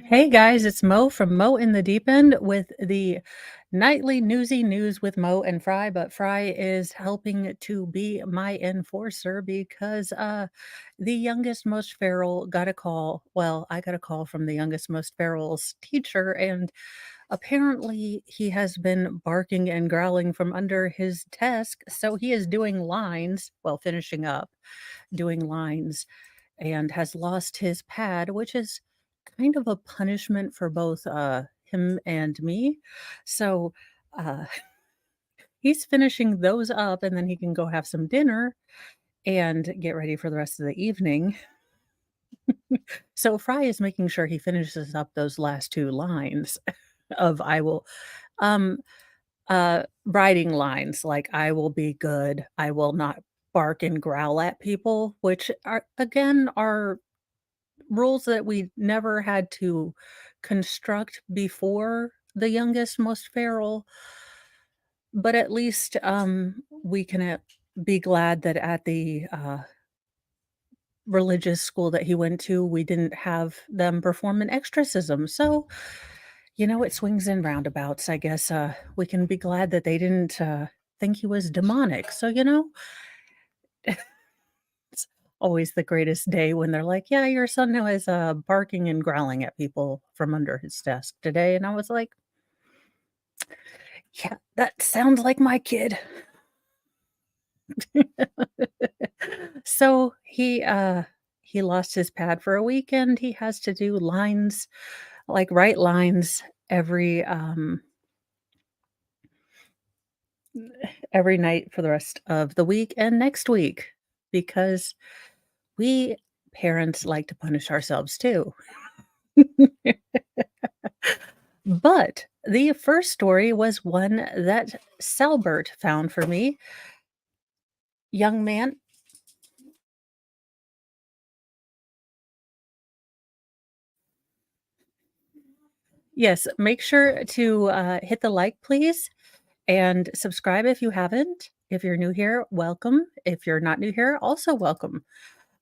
Hey guys, it's Mo from Mo in the Deep End with the nightly Newsy News with Mo and Fry. But Fry is helping to be my enforcer because the youngest, most feral got a call. Well, I got a call from the youngest, most feral's teacher, and apparently he has been barking and growling from under his desk. So he is doing lines, well, finishing up doing lines and has lost his pad, which is kind of a punishment for both him and me. So uh, he's finishing those up, and then he can go have some dinner and get ready for the rest of the evening. So Fry is making sure he finishes up those last two lines of I will um writing lines like I will be good, I will not bark and growl at people, which are again are rules that we never had to construct before the youngest, most feral, but at least, we can, be glad that at the, religious school that he went to, we didn't have them perform an exorcism, so, it swings and roundabouts, I guess, we can be glad that they didn't, think he was demonic, so, it's always the greatest day when they're like, "Yeah, your son now is, barking and growling at people from under his desk today," and I was like, "Yeah, that sounds like my kid." So he lost his pad for a weekend. He has to do lines, like write lines every night for the rest of the week and next week because we parents like to punish ourselves too. But the first story was one that Salbert found for me. Young man, yes, make sure to hit the like, please, and subscribe if you haven't. If you're new here, welcome. If you're not new here, also welcome.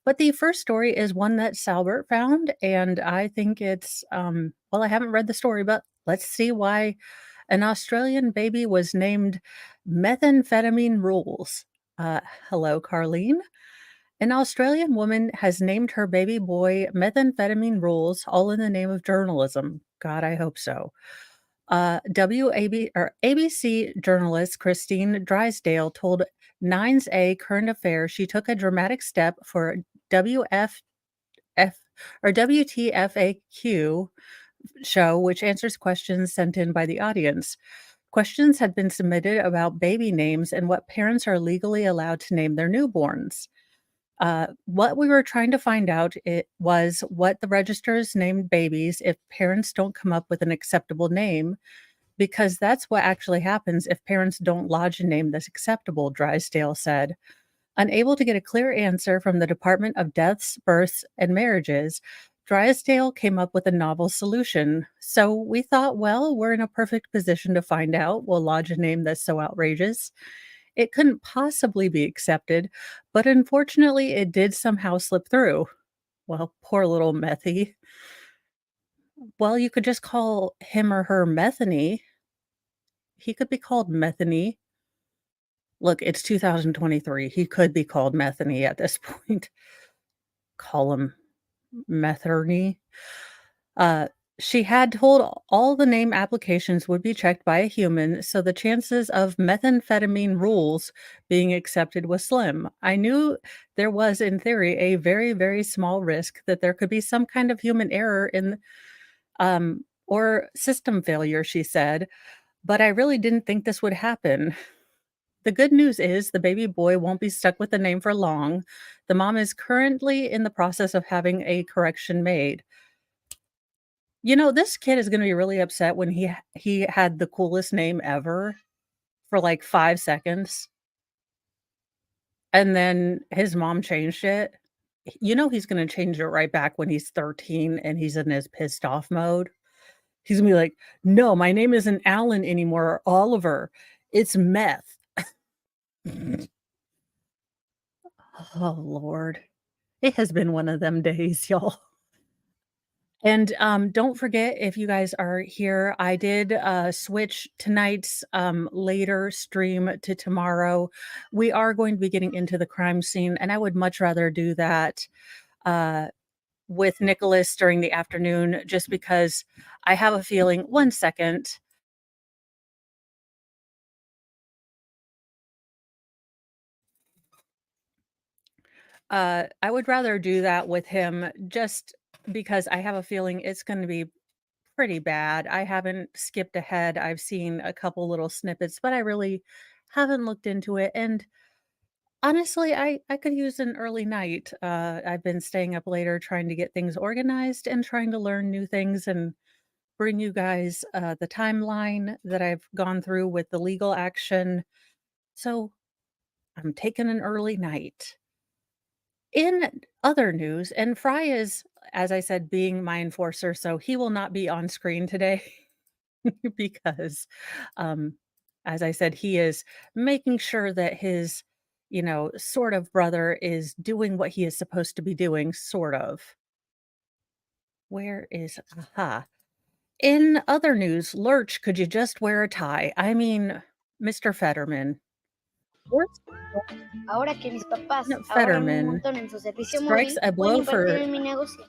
But the first story is one that Salbert found, and I think it's, well, I haven't read the story, but let's see why an Australian baby was named Methamphetamine Rules. Uh, Hello, Carlene. An Australian woman has named her baby boy Methamphetamine Rules, all in the name of journalism. God, I hope so. WAB or ABC journalist Christine Drysdale told Nines A Current Affairs she took a dramatic step for WFF or WTFAQ show, which answers questions sent in by the audience. Questions had been submitted about baby names and what parents are legally allowed to name their newborns. What we were trying to find out it was what the registers named babies if parents don't come up with an acceptable name, because that's what actually happens if parents don't lodge a name that's acceptable, Drysdale said. Unable to get a clear answer from the Department of Deaths, Births, and Marriages, Drysdale came up with a novel solution. So we thought, well, we're in a perfect position to find out. We'll lodge a name that's so outrageous. It couldn't possibly be accepted, but unfortunately, it did somehow slip through. Well, poor little Methy. Well, you could just call him or her Methany. He could be called Methany. Look, it's 2023. He could be called Methany at this point. Call him Metherney. Uh, she had told all the name applications would be checked by a human, so the chances of methamphetamine rules being accepted was slim. I knew there was, in theory, a very, very small risk that there could be some kind of human error in or system failure, she said, but I really didn't think this would happen. The good news is the baby boy won't be stuck with the name for long. The mom is currently in the process of having a correction made. This kid is gonna be really upset when he had the coolest name ever for, like, 5 seconds, and then his mom changed it. He's gonna change it right back when he's 13 and he's in his pissed off mode. He's gonna be like, "No, my name isn't Alan anymore or Oliver. It's Meth." Oh, Lord. It has been one of them days, y'all. And, don't forget, if you guys are here, I did, switch tonight's, later stream to tomorrow. We are going to be getting into the crime scene, and I would much rather do that, uh, with Nicholas during the afternoon just because I have a feeling 1 second. I would rather do that with him just because I have a feeling it's gonna be pretty bad. I haven't skipped ahead. I've seen a couple little snippets, but I really haven't looked into it, and honestly, I could use an early night. I've been staying up later trying to get things organized and trying to learn new things and bring you guys, the timeline that I've gone through with the legal action. So, I'm taking an early night. In other news, and Fry is, as I said, being my enforcer, so he will not be on screen today because, um, as I said, he is making sure that his, sort of brother is doing what he is supposed to be doing, sort of. Where is aha? In other news, Lurch, could you just wear a tie? I mean, Mr. Fetterman. Or Ahora que mis papás no, ahorran un Fetterman montón en su servicio strikes móvil, a pueden blow invertir for en mi negocio.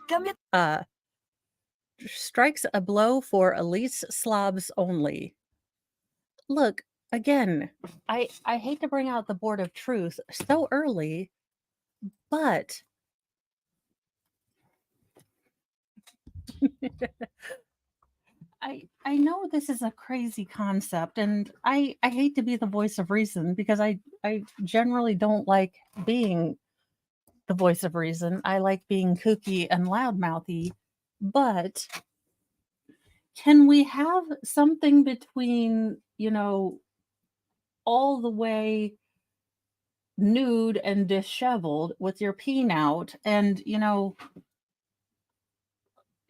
uh Elise slobs only. Look, again, I hate to bring out the board of truth so early, but I know this is a crazy concept, and I hate to be the voice of reason because I generally don't like being the voice of reason. I like being kooky and loudmouthy, but can we have something between, all the way nude and disheveled with your peen out and,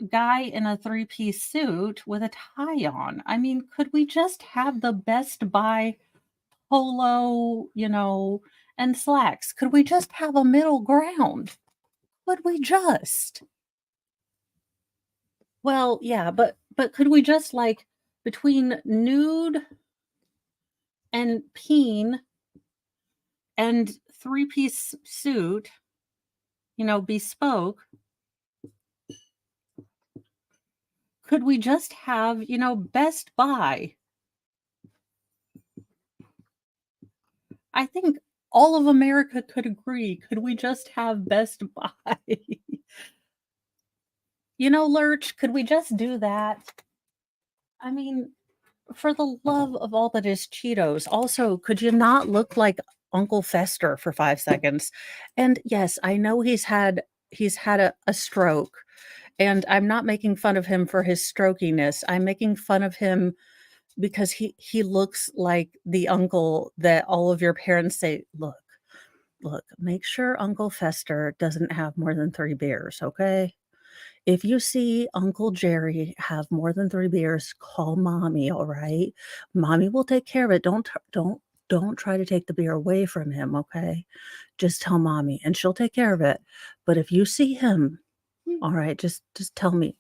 guy in a three-piece suit with a tie on? I mean, could we just have the Best Buy polo, and slacks? Could we just have a middle ground? Could we just? Well, yeah, but could we just like between nude and peen and three-piece suit, bespoke, could we just have, Best Buy? I think all of America could agree. Could we just have Best Buy? Lurch, could we just do that? I mean, for the love of all that is Cheetos, also, could you not look like Uncle Fester for 5 seconds? And yes, I know he's had a stroke, and I'm not making fun of him for his strokiness. I'm making fun of him because he looks like the uncle that all of your parents say, "Look, make sure Uncle Fester doesn't have more than 3 beers, okay? If you see Uncle Jerry have more than 3 beers, call mommy, all right? Mommy will take care of it. Don't try to take the beer away from him, okay? Just tell mommy and she'll take care of it. But if you see him, all right, just tell me."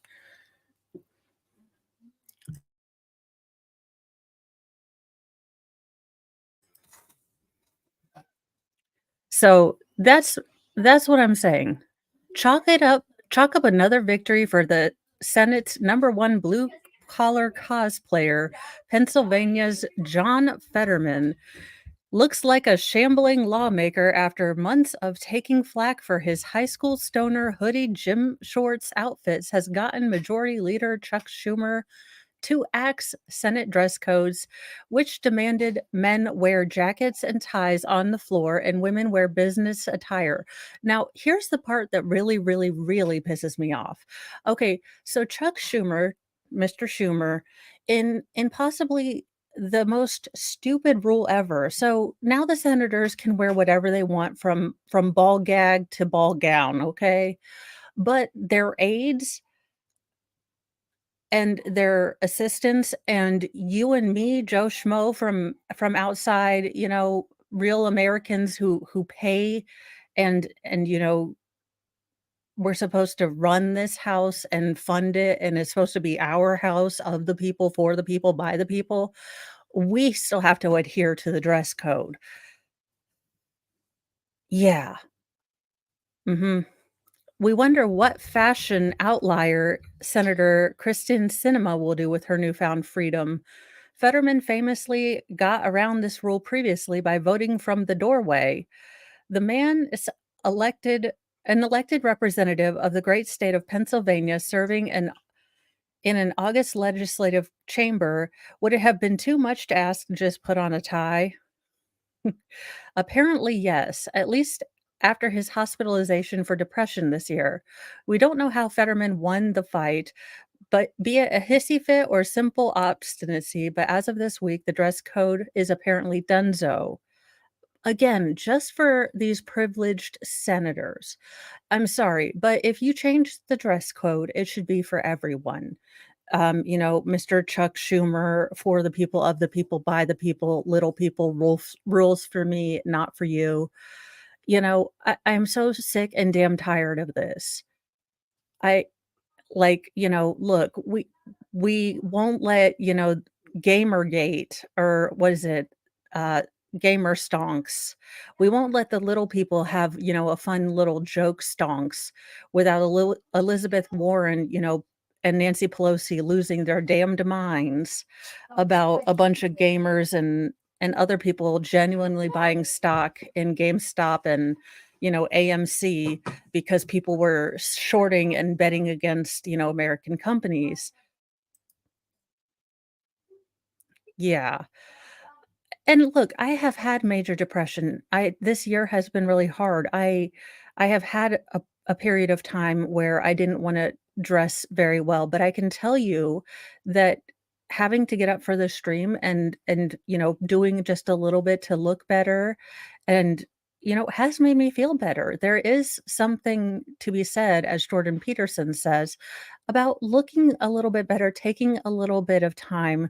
So that's what I'm saying. Chalk up another victory for the Senate's number 1 blue collar cosplayer, Pennsylvania's John Fetterman. Looks like a shambling lawmaker after months of taking flack for his high school stoner hoodie gym shorts outfits has gotten Majority Leader Chuck Schumer to axe Senate dress codes, which demanded men wear jackets and ties on the floor and women wear business attire. Now, here's the part that really, really, really pisses me off. Okay, so Chuck Schumer, Mr. Schumer, in possibly the most stupid rule ever. So now the senators can wear whatever they want from ball gag to ball gown, okay? But their aides and their assistants and you and me, Joe Schmo from outside, real Americans who pay and, we're supposed to run this house and fund it, and it's supposed to be our house of the people, for the people, by the people. We still have to adhere to the dress code. Yeah. Mhm. We wonder what fashion outlier Senator Kristen Sinema will do with her newfound freedom. Fetterman famously got around this rule previously by voting from the doorway. The man is elected an elected representative of the great state of Pennsylvania, serving in an August legislative chamber. Would it have been too much to ask to just put on a tie? Apparently, yes, at least after his hospitalization for depression this year. We don't know how Fetterman won the fight, but be it a hissy fit or simple obstinacy, but as of this week, the dress code is apparently donezo. Again, just for these privileged senators. I'm sorry, but if you change the dress code, it should be for everyone. Mr. Chuck Schumer, for the people, of the people, by the people, little people, rules for me, not for you. I'm so sick and damn tired of this. I look, we won't let, Gamergate, or what is it? Uh, Gamer stonks. We won't let the little people have, a fun little joke stonks without Elizabeth Warren, and Nancy Pelosi losing their damned minds about a bunch of gamers and other people genuinely buying stock in GameStop and, AMC, because people were shorting and betting against, American companies. Yeah. And look, I have had major depression. I This year has been really hard. I have had a period of time where I didn't wanna dress very well, but I can tell you that having to get up for the stream and, doing just a little bit to look better and, has made me feel better. There is something to be said, as Jordan Peterson says, about looking a little bit better, taking a little bit of time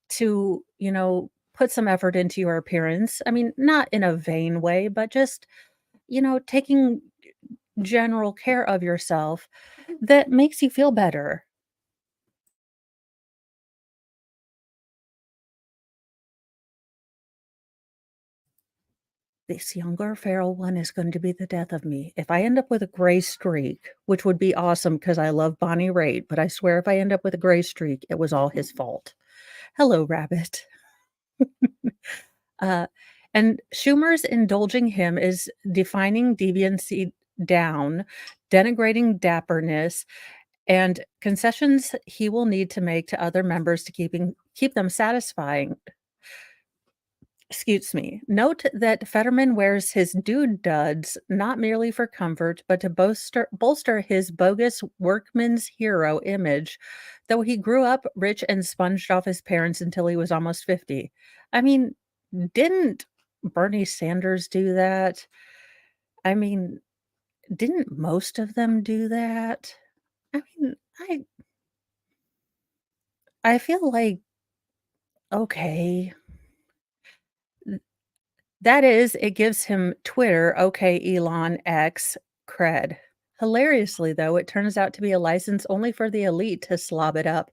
to, put some effort into your appearance. I mean, not in a vain way, but just, taking general care of yourself that makes you feel better. This younger feral one is going to be the death of me. If I end up with a gray streak, which would be awesome because I love Bonnie Raitt, but I swear if I end up with a gray streak, it was all his fault. Hello, rabbit. Uh, and Schumer's indulging him is defining deviancy down, denigrating dapperness, and concessions he will need to make to other members to keep them satisfying. Excuse me. Note that Fetterman wears his dude duds not merely for comfort, but to bolster his bogus workman's hero image, though he grew up rich and sponged off his parents until he was almost 50. I mean, didn't Bernie Sanders do that? I mean, didn't most of them do that? I mean, I feel like, okay. That is, it gives him Twitter, okay, Elon X cred. Hilariously, though, it turns out to be a license only for the elite to slob it up.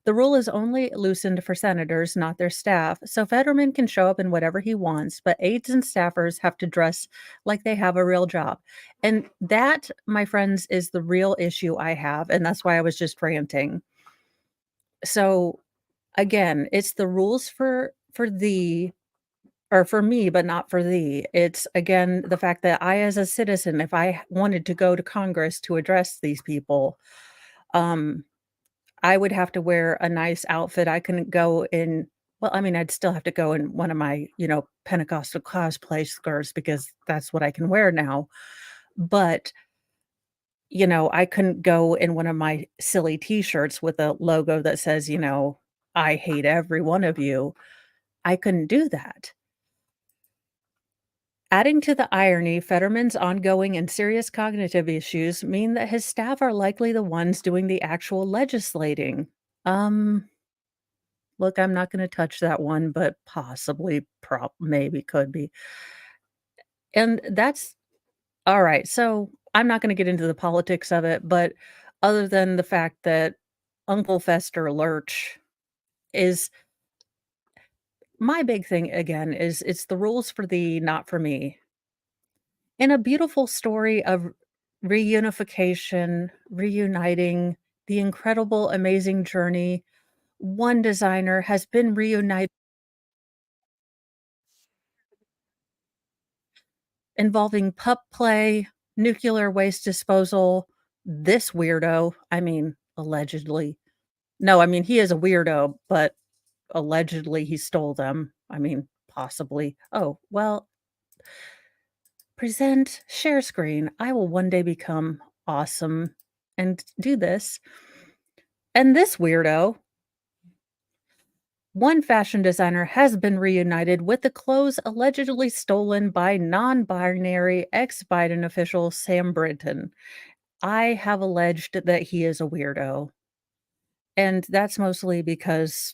The rule is only loosened for senators, not their staff, so Fetterman can show up in whatever he wants, but aides and staffers have to dress like they have a real job. And that, my friends, is the real issue I have, and that's why I was just ranting. So, again, it's the rules for thee, or for me, but not for thee. It's, again, the fact that I, as a citizen, if I wanted to go to Congress to address these people, um, I would have to wear a nice outfit. I couldn't go in, well, I mean, I'd still have to go in one of my, Pentecostal cosplay skirts because that's what I can wear now. But, I couldn't go in one of my silly T-shirts with a logo that says, "I hate every one of you." I couldn't do that. Adding to the irony, Fetterman's ongoing and serious cognitive issues mean that his staff are likely the ones doing the actual legislating. Um, Look, I'm not gonna touch that one, but possibly, maybe, could be. And that's Alright, so I'm not gonna get into the politics of it, but other than the fact that Uncle Fester Lurch is my big thing again is it's the rules for thee, not for me. In a beautiful story of reunification, reuniting, the incredible, amazing journey, one designer has been reunited involving pup play, nuclear waste disposal, this weirdo, I mean, allegedly. No, I mean, he is a weirdo, but allegedly he stole them. I mean, possibly. Oh, well, present, share screen. I will one day become awesome and do this. And this weirdo, one fashion designer has been reunited with the clothes allegedly stolen by non binary ex Biden official Sam Brinton. I have alleged that he is a weirdo. And that's mostly because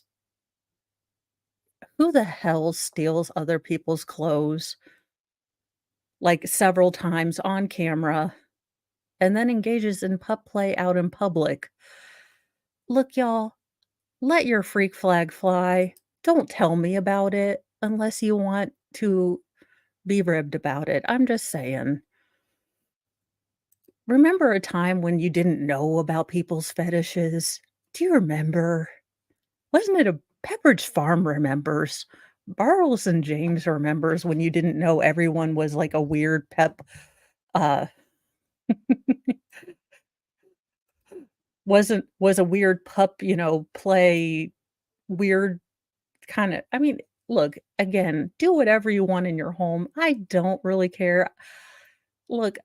who the hell steals other people's clothes like several times on camera and then engages in pup play out in public? Look, y'all, let your freak flag fly. Don't tell me about it unless you want to be ribbed about it. I'm just saying. Remember a time when you didn't know about people's fetishes? Do you remember? Wasn't it a Pepperidge Farm remembers? Bartles and James remembers when you didn't know everyone was like a weird uh, was a weird pup, play, weird kinda I mean, look, again, do whatever you want in your home. I don't really care. Look,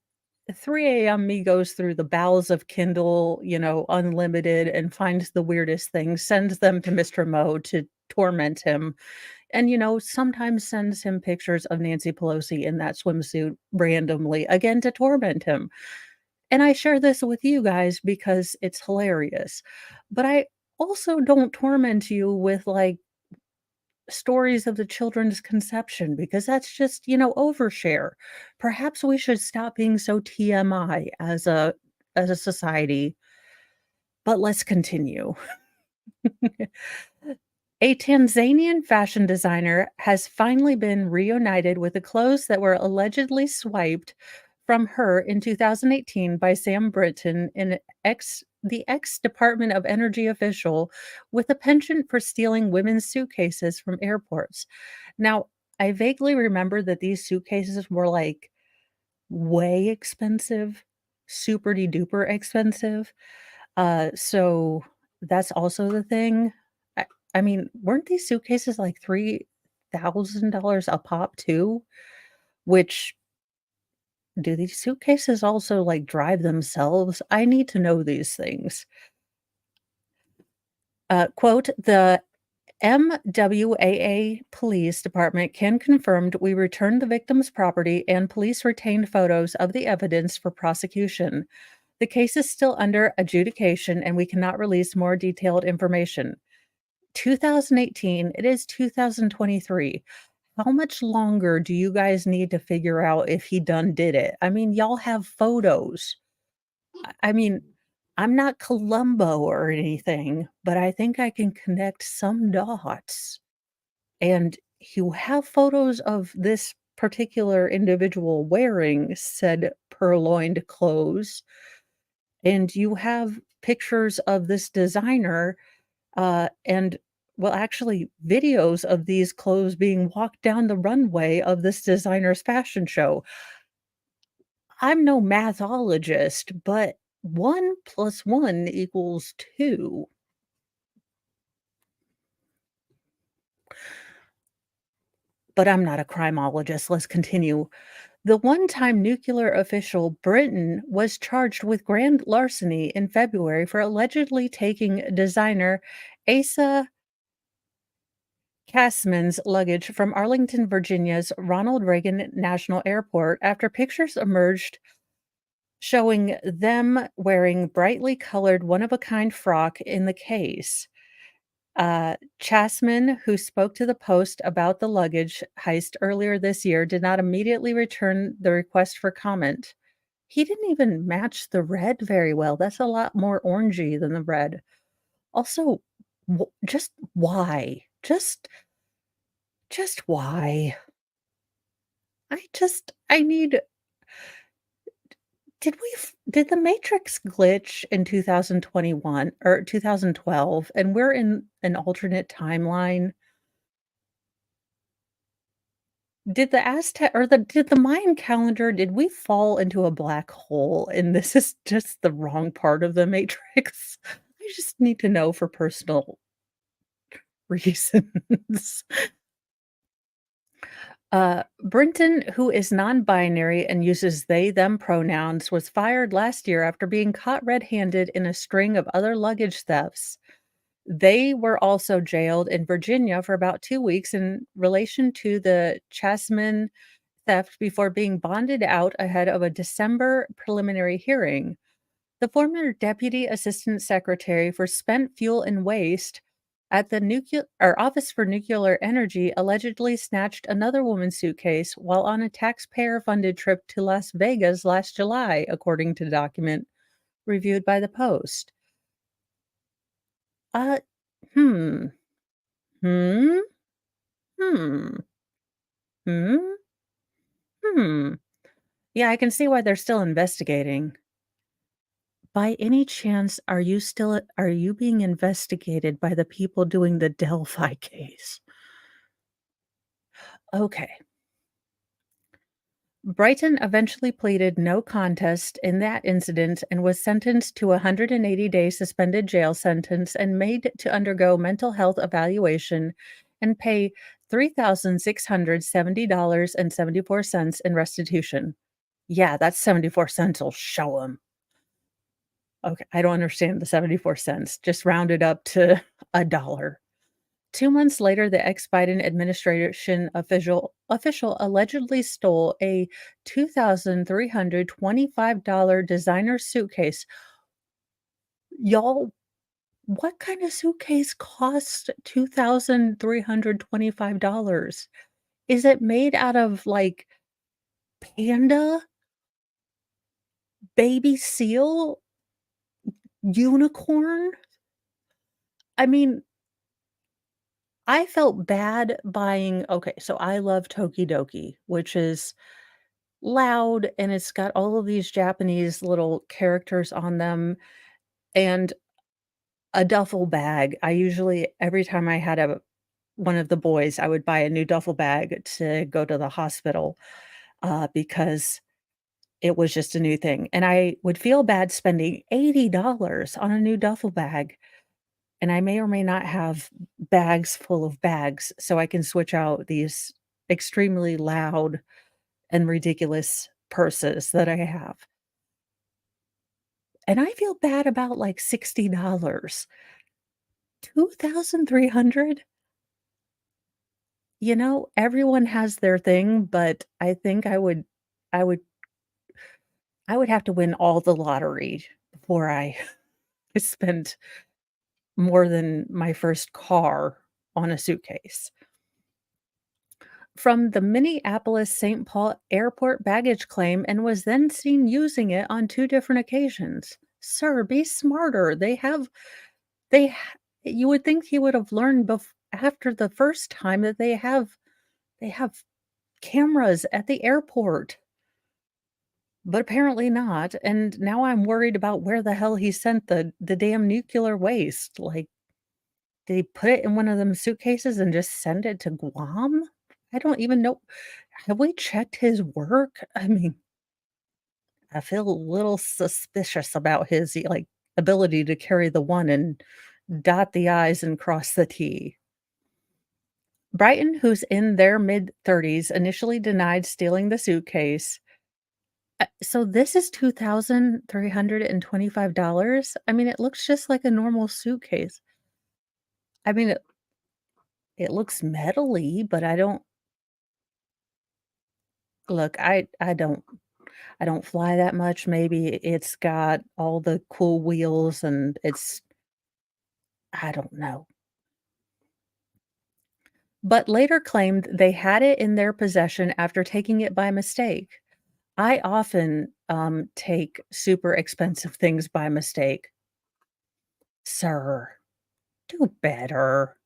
3 AM me goes through the bowels of Kindle, unlimited, and finds the weirdest things, sends them to Mr. Mo to torment him, and, sometimes sends him pictures of Nancy Pelosi in that swimsuit randomly, again, to torment him. And I share this with you guys because it's hilarious. But I also don't torment you with, like, stories of the children's conception because that's just, overshare. Perhaps we should stop being so TMI as a society, but let's continue. A Tanzanian fashion designer has finally been reunited with the clothes that were allegedly swiped from her in 2018 by Sam Brinton, the ex-Department of Energy official with a penchant for stealing women's suitcases from airports. Now, I vaguely remember that these suitcases were like way expensive, super duper expensive. So that's also the thing. I I mean, weren't these suitcases like $3,000 a pop too? Which do these suitcases also, like, drive themselves? I need to know these things. Quote, "The MWAA Police Department can confirm we returned the victim's property and police retained photos of the evidence for prosecution. The case is still under adjudication and we cannot release more detailed information." 2018, it is 2023. How much longer do you guys need to figure out if he done did it? I mean, y'all have photos. I mean, I'm not Columbo or anything, but I think I can connect some dots. And you have photos of this particular individual wearing said purloined clothes, and you have pictures of this designer, and well, actually, videos of these clothes being walked down the runway of this designer's fashion show. I'm no mathologist, but 1 plus 1 equals 2. But I'm not a crimeologist. Let's continue. The one-time nuclear official Britain was charged with grand larceny in February for allegedly taking designer Asa Kassman's luggage from Arlington, Virginia's Ronald Reagan National Airport after pictures emerged showing them wearing brightly colored one-of-a-kind frock in the case. Chasman, who spoke to the Post about the luggage heist earlier this year, did not immediately return the request for comment. He didn't even match the red very well. That's a lot more orangey than the red. Also, just why? Just why? I need did the Matrix glitch in 2021 or 2012 and we're in an alternate timeline? Did the Aztec or did the Mayan calendar, did we fall into a black hole and this is just the wrong part of the Matrix? I just need to know for personal reasons. Brinton, who is non-binary and uses they them pronouns, was fired last year after being caught red-handed in a string of other luggage thefts. They were also jailed in Virginia for about 2 weeks in relation to the Chasman theft before being bonded out ahead of a December preliminary hearing. The former deputy assistant secretary for spent fuel and waste at the nuclear or Office for Nuclear Energy allegedly snatched another woman's suitcase while on a taxpayer-funded trip to Las Vegas last July, according to the document reviewed by the Post. Uh, hmm, hmm, hmm, hmm, hmm. Yeah, I can see why they're still investigating. By any chance, are you being investigated by the people doing the Delphi case? Okay. Brighton eventually pleaded no contest in that incident and was sentenced to a 180-day suspended jail sentence and made to undergo mental health evaluation and pay $3,670.74 in restitution. Yeah, that's 74 cents will show him. Okay, I don't understand the 74 cents. Just round it up to a dollar. 2 months later, the ex-Biden administration official allegedly stole a $2,325 designer suitcase. Y'all, what kind of suitcase costs $2,325? Is it made out of, like, panda, baby seal, unicorn? I mean, I felt bad buying okay, so I love Tokidoki, which is loud, and it's got all of these Japanese little characters on them, and a duffel bag. I usually every time I had a one of the boys, I would buy a new duffel bag to go to the hospital, because it was just a new thing, and I would feel bad spending $80 on a new duffel bag, and I may or may not have bags full of bags, so I can switch out these extremely loud and ridiculous purses that I have. And I feel bad about, like, $60. 2,300? Everyone has their thing, but I think I would I would have to win all the lottery before I spend more than my first car on a suitcase. From the Minneapolis-St. Paul airport baggage claim and was then seen using it on 2 different occasions. Sir, be smarter. They ha you would think he would have learned after the first time that they have cameras at the airport, but apparently not, and now I'm worried about where the hell he sent the damn nuclear waste, like, did he put it in one of them suitcases and just send it to Guam? I don't even know. Have we checked his work? I mean, I feel a little suspicious about his, like, ability to carry the one and dot the i's and cross the t. Brighton, who's in their mid-30s, initially denied stealing the suitcase. So this is $2,325? I mean, it looks just like a normal suitcase. I mean, it looks metally, but I don't look, I don't fly that much. Maybe it's got all the cool wheels and I don't know. But later claimed they had it in their possession after taking it by mistake. I often, take super expensive things by mistake. Sir, do better.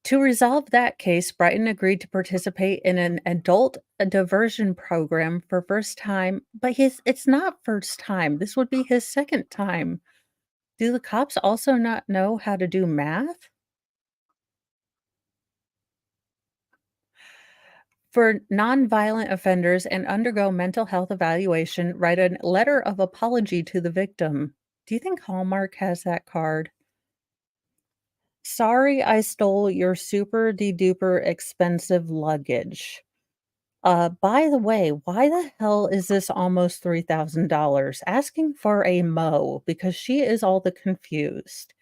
To resolve that case, Brighton agreed to participate in an adult diversion program for first time, but it's not first time. This would be his second time. Do the cops also not know how to do math? For nonviolent offenders and undergo mental health evaluation, write a letter of apology to the victim. Do you think Hallmark has that card? Sorry I stole your super de duper expensive luggage. By the way, why the hell is this almost $3,000? Asking for a mo because she is all the confused.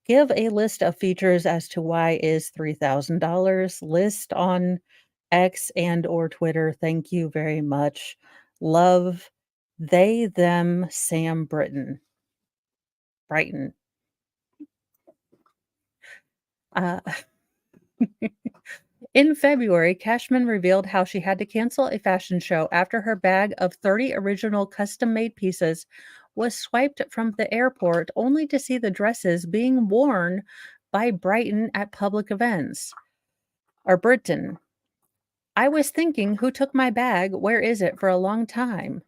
Give a list of features as to why is $3,000. List on X and or Twitter. Thank you very much. Love they, them, Sam Britton. Brighton. Uh, in February, Cashman revealed how she had to cancel a fashion show after her bag of 30 original custom made pieces was swiped from the airport only to see the dresses being worn by Brighton at public events. Or Britain. I was thinking, who took my bag? Where is it for a long time?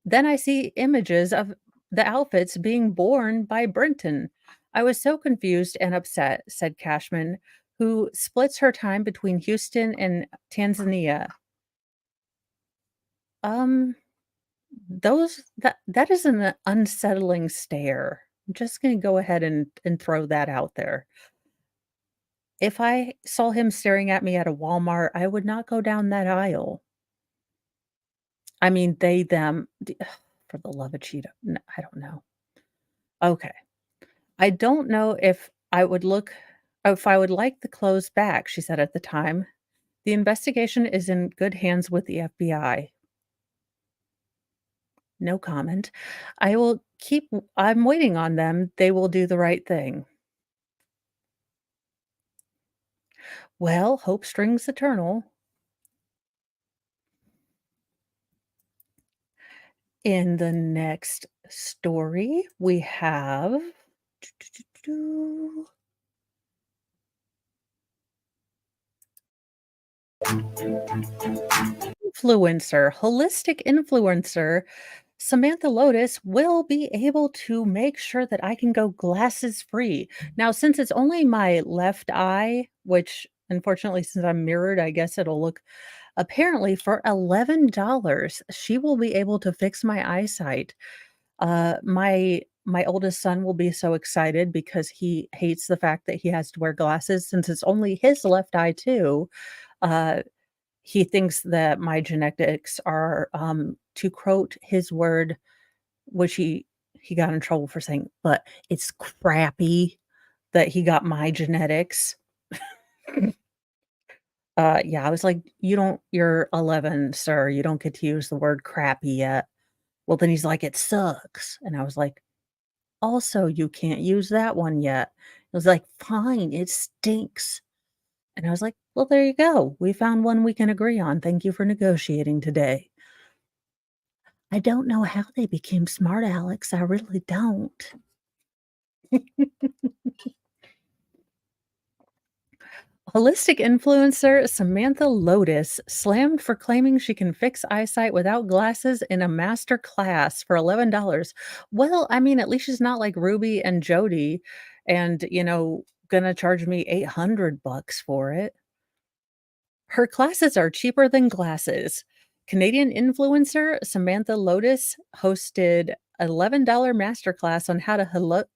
Then I see images of the outfits being worn by Brinton. I was so confused and upset, said Cashman, who splits her time between Houston and Tanzania. Um, that is an unsettling stare. I'm just gonna go ahead and throw that out there. If I saw him staring at me at a Walmart, I would not go down that aisle. I mean, they, them, for the love of Cheeto. I don't know. Okay. I don't know if I would like the clothes back, she said at the time. The investigation is in good hands with the FBI. No comment. I'm waiting on them. They will do the right thing. Well, hope strings eternal. In the next story, we have holistic influencer Samantha Lotus will be able to make sure that I can go glasses free. Now, since it's only my left eye, which unfortunately, since I'm mirrored, I guess it'll look apparently for $11, she will be able to fix my eyesight. My oldest son will be so excited because he hates the fact that he has to wear glasses since it's only his left eye too. Uh, he thinks that my genetics are, to quote his word, which he got in trouble for saying, but it's crappy that he got my genetics. Yeah, I was like, you're 11, sir. You don't get to use the word crappy yet." Well, then he's like, "It sucks." And I was like, "Also, you can't use that one yet." It was like, "Fine, it stinks." And I was like, "Well, there you go. We found one we can agree on. Thank you for negotiating today." I don't know how they became smart Alex. I really don't. Holistic influencer Samantha Lotus slammed for claiming she can fix eyesight without glasses in a master class for $11. Well, I mean, at least she's not like Ruby and Jody and, gonna charge me 800 bucks for it. Her classes are cheaper than glasses. Canadian influencer Samantha Lotus hosted $11 masterclass on how to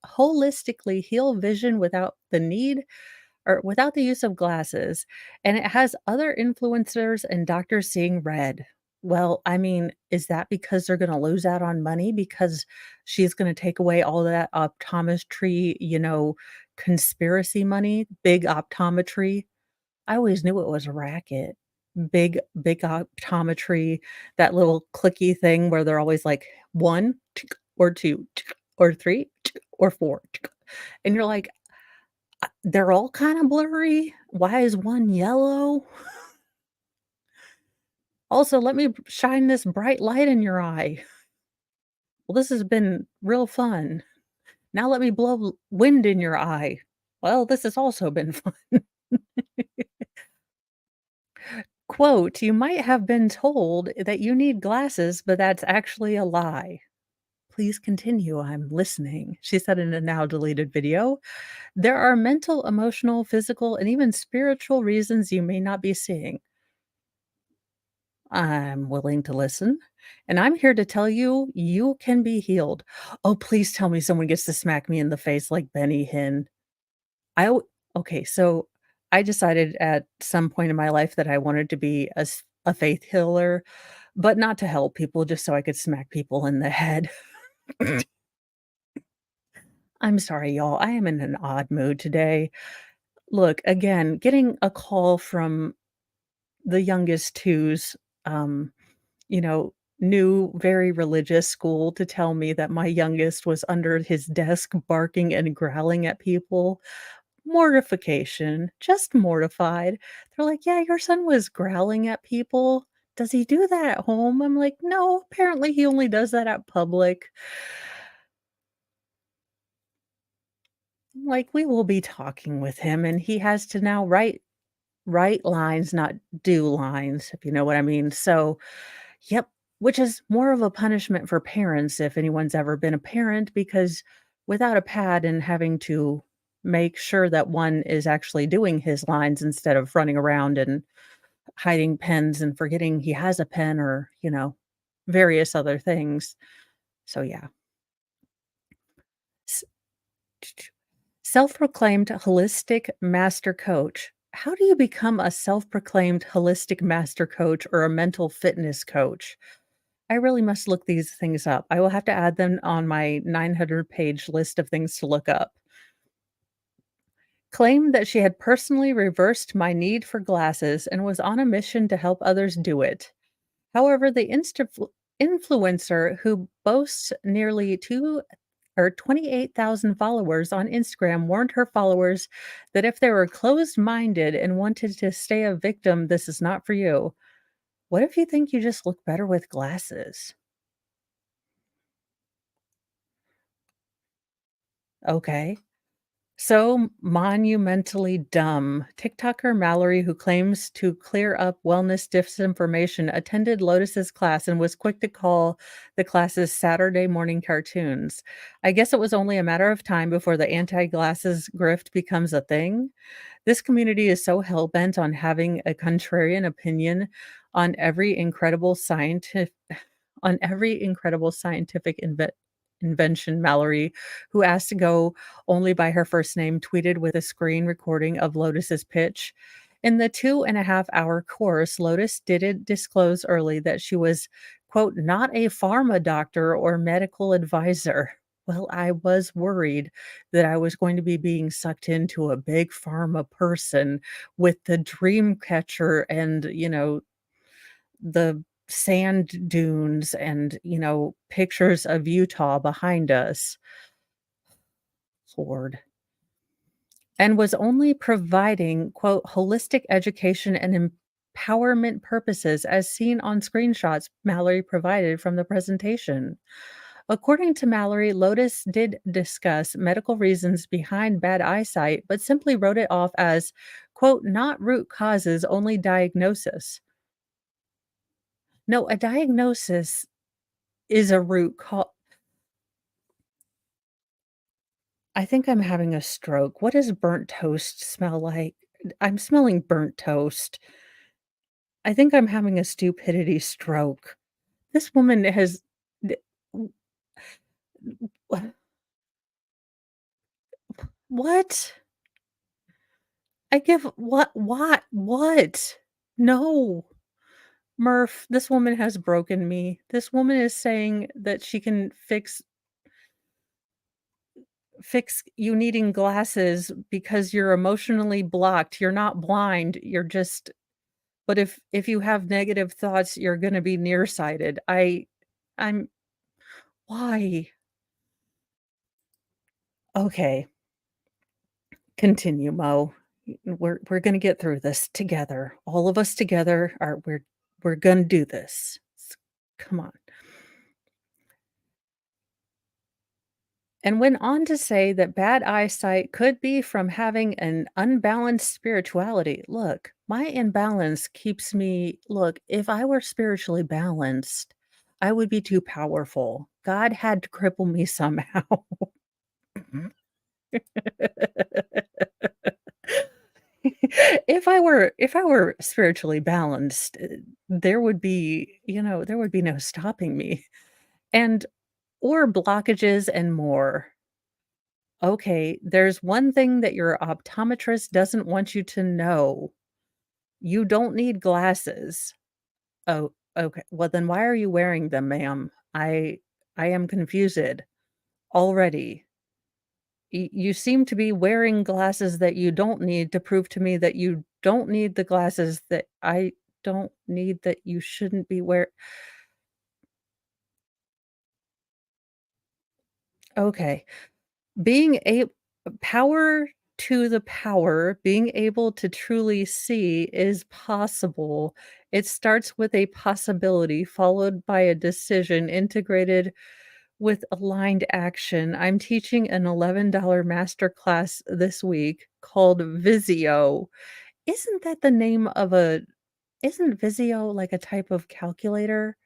holistically heal vision without the need or without the use of glasses, and it has other influencers and doctors seeing red. Well, I mean, is that because they're gonna lose out on money because she's gonna take away all that optometry, conspiracy money, big optometry? I always knew it was a racket. Big optometry, that little clicky thing where they're always like 1 or 2 or 3 or 4, and you're like, they're all kinda blurry. Why is one yellow?" Also, let me shine this bright light in your eye. Well, this has been real fun. Now let me blow wind in your eye. Well, this has also been fun. Quote, "You might have been told that you need glasses, but that's actually a lie. Please continue. I'm listening," she said in a now deleted video. "There are mental, emotional, physical, and even spiritual reasons you may not be seeing. I'm willing to listen, and I'm here to tell you, you can be healed." Oh, please tell me someone gets to smack me in the face like Benny Hinn. I w Okay, so I decided at some point in my life that I wanted to be a faith healer, but not to help people, just so I could smack people in the head. I'm sorry, y'all. I am in an odd mood today. Look, again, getting a call from the youngest twos, um, you know, new, very religious school to tell me that my youngest was under his desk barking and growling at people. Mortification, just mortified. They're like, "Yeah, your son was growling at people. Does he do that at home?" I'm like, "No, apparently he only does that at public." Like, we will be talking with him, and he has to now write lines, not do lines, if you know what I mean. So, yep, which is more of a punishment for parents if anyone's ever been a parent, because without a pad and having to make sure that one is actually doing his lines instead of running around and hiding pens and forgetting he has a pen or, various other things. So, yeah. S- Self-proclaimed holistic master coach. How do you become a self-proclaimed holistic master coach or a mental fitness coach? I really must look these things up. I will have to add them on my 900-page list of things to look up. Claimed that she had personally reversed my need for glasses and was on a mission to help others do it. However, the influencer who boasts nearly 28,000 followers on Instagram warned her followers that if they were closed-minded and wanted to stay a victim, this is not for you. What if you think you just look better with glasses? Okay. So monumentally dumb. TikToker Mallory, who claims to clear up wellness disinformation, attended Lotus's class and was quick to call the class's Saturday morning cartoons. I guess it was only a matter of time before the anti-glasses grift becomes a thing. This community is so hell-bent on having a contrarian opinion on every incredible scientific invention. Mallory, who asked to go only by her first name, tweeted with a screen recording of Lotus's pitch. In the 2.5-hour course, Lotus did disclose early that she was, quote, not a pharma doctor or medical advisor. Well, I was worried that I was going to be being sucked into a big pharma person with the dream catcher and, the sand dunes and, pictures of Utah behind us. Lord. And was only providing, quote, "holistic education and empowerment purposes," as seen on screenshots Mallory provided from the presentation. According to Mallory, Lotus did discuss medical reasons behind bad eyesight, but simply wrote it off as, quote, "not root causes, only diagnosis." No, a diagnosis is a root cause. I think I'm having a stroke. What does burnt toast smell like? I'm smelling burnt toast. I think I'm having a stupidity stroke. This woman has d w wha what? I give what? No. Murph, this woman has broken me. This woman is saying that she can fix you needing glasses because you're emotionally blocked. You're not blind, you're just but if you have negative thoughts, you're gonna be nearsighted. I'm why? Okay, continue, Mo. We're gonna get through this together. All of us together are We're gonna do this. Come on. And went on to say that bad eyesight could be from having an unbalanced spirituality. Look, my imbalance keeps me look, if I were spiritually balanced, I would be too powerful. God had to cripple me somehow. If I were spiritually balanced, there would be, there would be no stopping me. And or blockages and more. Okay, there's one thing that your optometrist doesn't want you to know. You don't need glasses. Oh, okay. Well, then why are you wearing them, ma'am? I am confused already. You seem to be wearing glasses that you don't need to prove to me that you don't need the glasses that I don't need that you shouldn't be wear Okay. Being a power to the power, being able to truly see is possible. It starts with a possibility followed by a decision integrated with aligned action. I'm teaching an $11 masterclass this week called Visio. Isn't that the name of a isn't Visio like a type of calculator?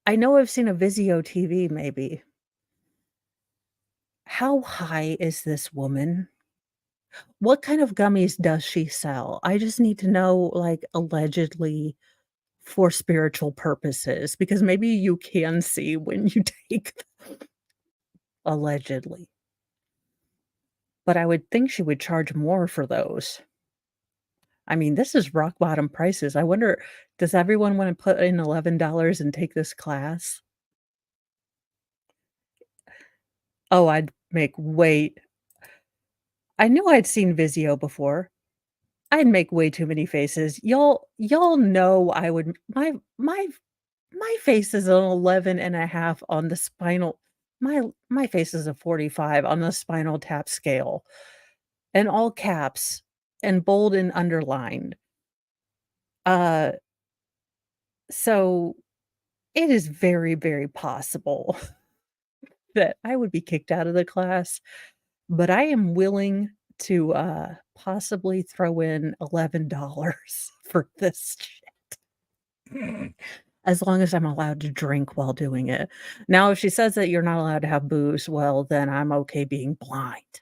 I know I've seen a Visio TV maybe. How high is this woman? What kind of gummies does she sell? I just need to know, like, allegedly for spiritual purposes, because maybe you can see when you take allegedly. But I would think she would charge more for those. I mean, this is rock bottom prices. I wonder, does everyone wanna put in $11 and take this class? Oh, I'd make way I knew I'd seen Vizio before. I'd make way too many faces. Y'all know I would my face is an 11 and a half on the spinal my face is a 45 on the spinal tap scale, in all caps, and bold and underlined. Uh, so it is very, very possible that I would be kicked out of the class, but I am willing to, possibly throw in $11 for this as long as I'm allowed to drink while doing it. Now, if she says that you're not allowed to have booze, well, then I'm okay being blind.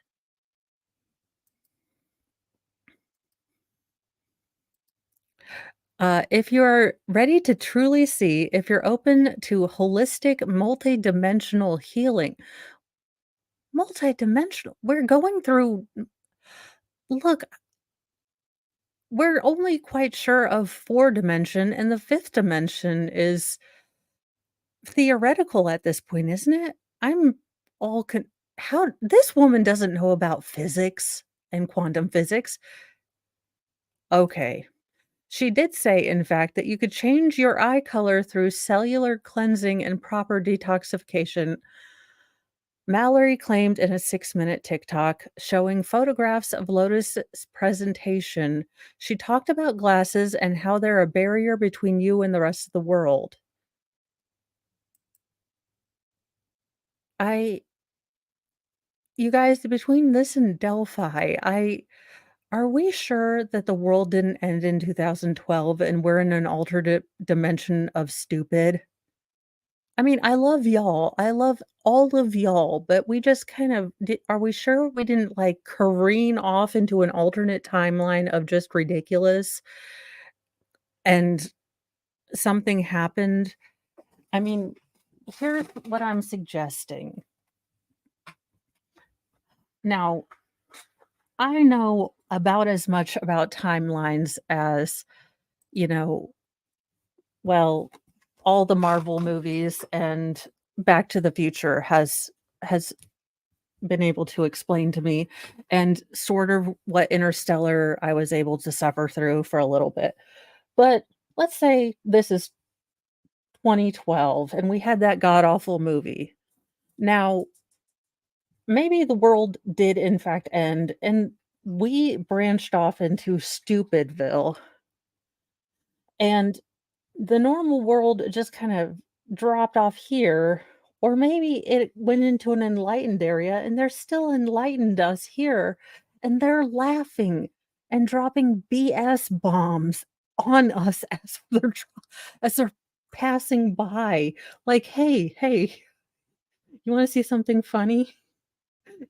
If you're ready to truly see, if you're open to holistic, multidimensional healing, multidimensional, we're going through, look, we're only quite sure of four dimension, and the fifth dimension is theoretical at this point, isn't it? I'm all how this woman doesn't know about physics and quantum physics. Okay. She did say, in fact, that you could change your eye color through cellular cleansing and proper detoxification. Mallory claimed in a 6-minute TikTok showing photographs of Lotus's presentation. She talked about glasses and how they're a barrier between you and the rest of the world. I You guys, between this and Delphi, I are we sure that the world didn't end in 2012 and we're in an alternate dimension of stupid? I mean, I love y'all. I love all of y'all, but we just kind of are we sure we didn't like careen off into an alternate timeline of just ridiculous and something happened? I mean, here's what I'm suggesting. Now, I know about as much about timelines as, you know, well, all the Marvel movies and Back to the Future has been able to explain to me, and sort of what Interstellar I was able to suffer through for a little bit. But let's say this is 2012 and we had that god awful movie. Now, maybe the world did in fact end and we branched off into Stupidville. and the normal world just kind of dropped off here, or maybe it went into an enlightened area and they're still enlightened us here, and they're laughing and dropping BS bombs on us as they're passing by. Like, hey, you want to see something funny?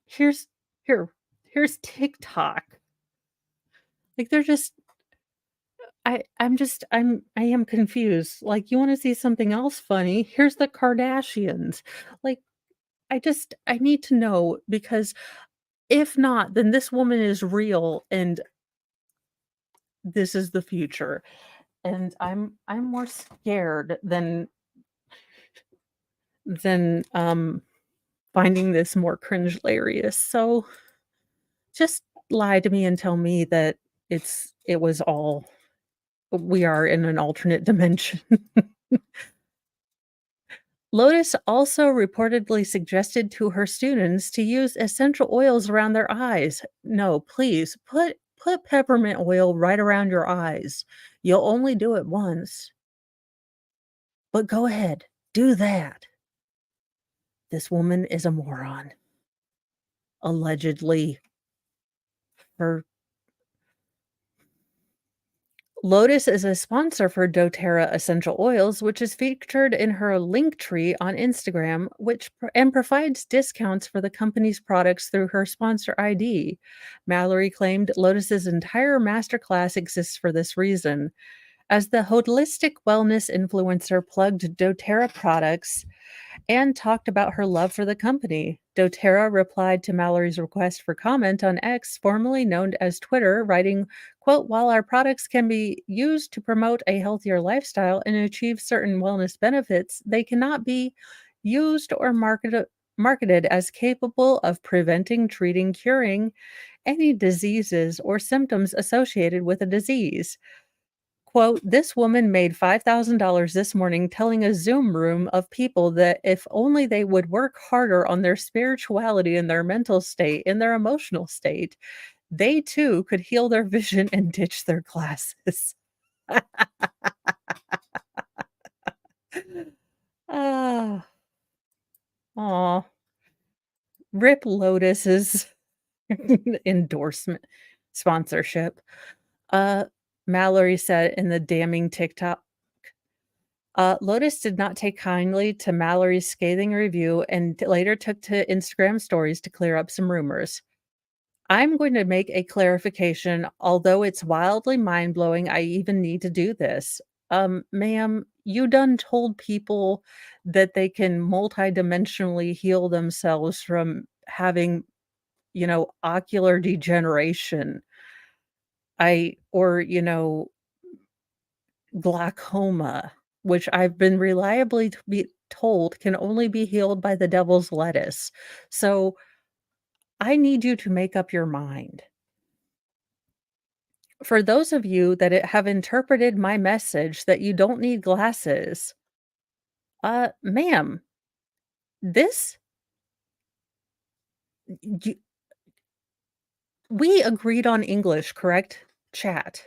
Here's here, here's TikTok. Like they're just I am confused. Like, you wanna see something else funny? Here's the Kardashians. Like, I need to know because if not, then this woman is real and this is the future. And I'm more scared than finding this more cringe hilarious. So just lie to me and tell me that it was all we are in an alternate dimension. Lotus also reportedly suggested to her students to use essential oils around their eyes. No, please put peppermint oil right around your eyes. You'll only do it once, but go ahead, do that. This woman is a moron. Allegedly. Her Lotus is a sponsor for doTERRA essential oils, which is featured in her link tree on Instagram, and provides discounts for the company's products through her sponsor ID. Mallory claimed Lotus's entire masterclass exists for this reason. As the holistic wellness influencer plugged doTERRA products and talked about her love for the company. doTERRA replied to Mallory's request for comment on X, formerly known as Twitter, writing, quote, "While our products can be used to promote a healthier lifestyle and achieve certain wellness benefits, they cannot be used or marketed as capable of preventing, treating, curing any diseases or symptoms associated with a disease." Quote, "This woman made $5,000 this morning telling a Zoom room of people that if only they would work harder on their spirituality and their mental state and their emotional state, they too could heal their vision and ditch their glasses." Ah, aw. Rip Lotus's endorsement sponsorship. Uh, Mallory said in the damning TikTok, Lotus did not take kindly to Mallory's scathing review and later took to Instagram stories to clear up some rumors. "I'm going to make a clarification, although it's wildly mind blowing. I even need to do this. Ma'am, you done told people that they can multidimensionally heal themselves from having, ocular degeneration. Or glaucoma, which I've been reliably to be told can only be healed by the devil's lettuce. So I need you to make up your mind. For those of you that have interpreted my message that you don't need glasses, ma'am, this you, we agreed on English, correct? Chat.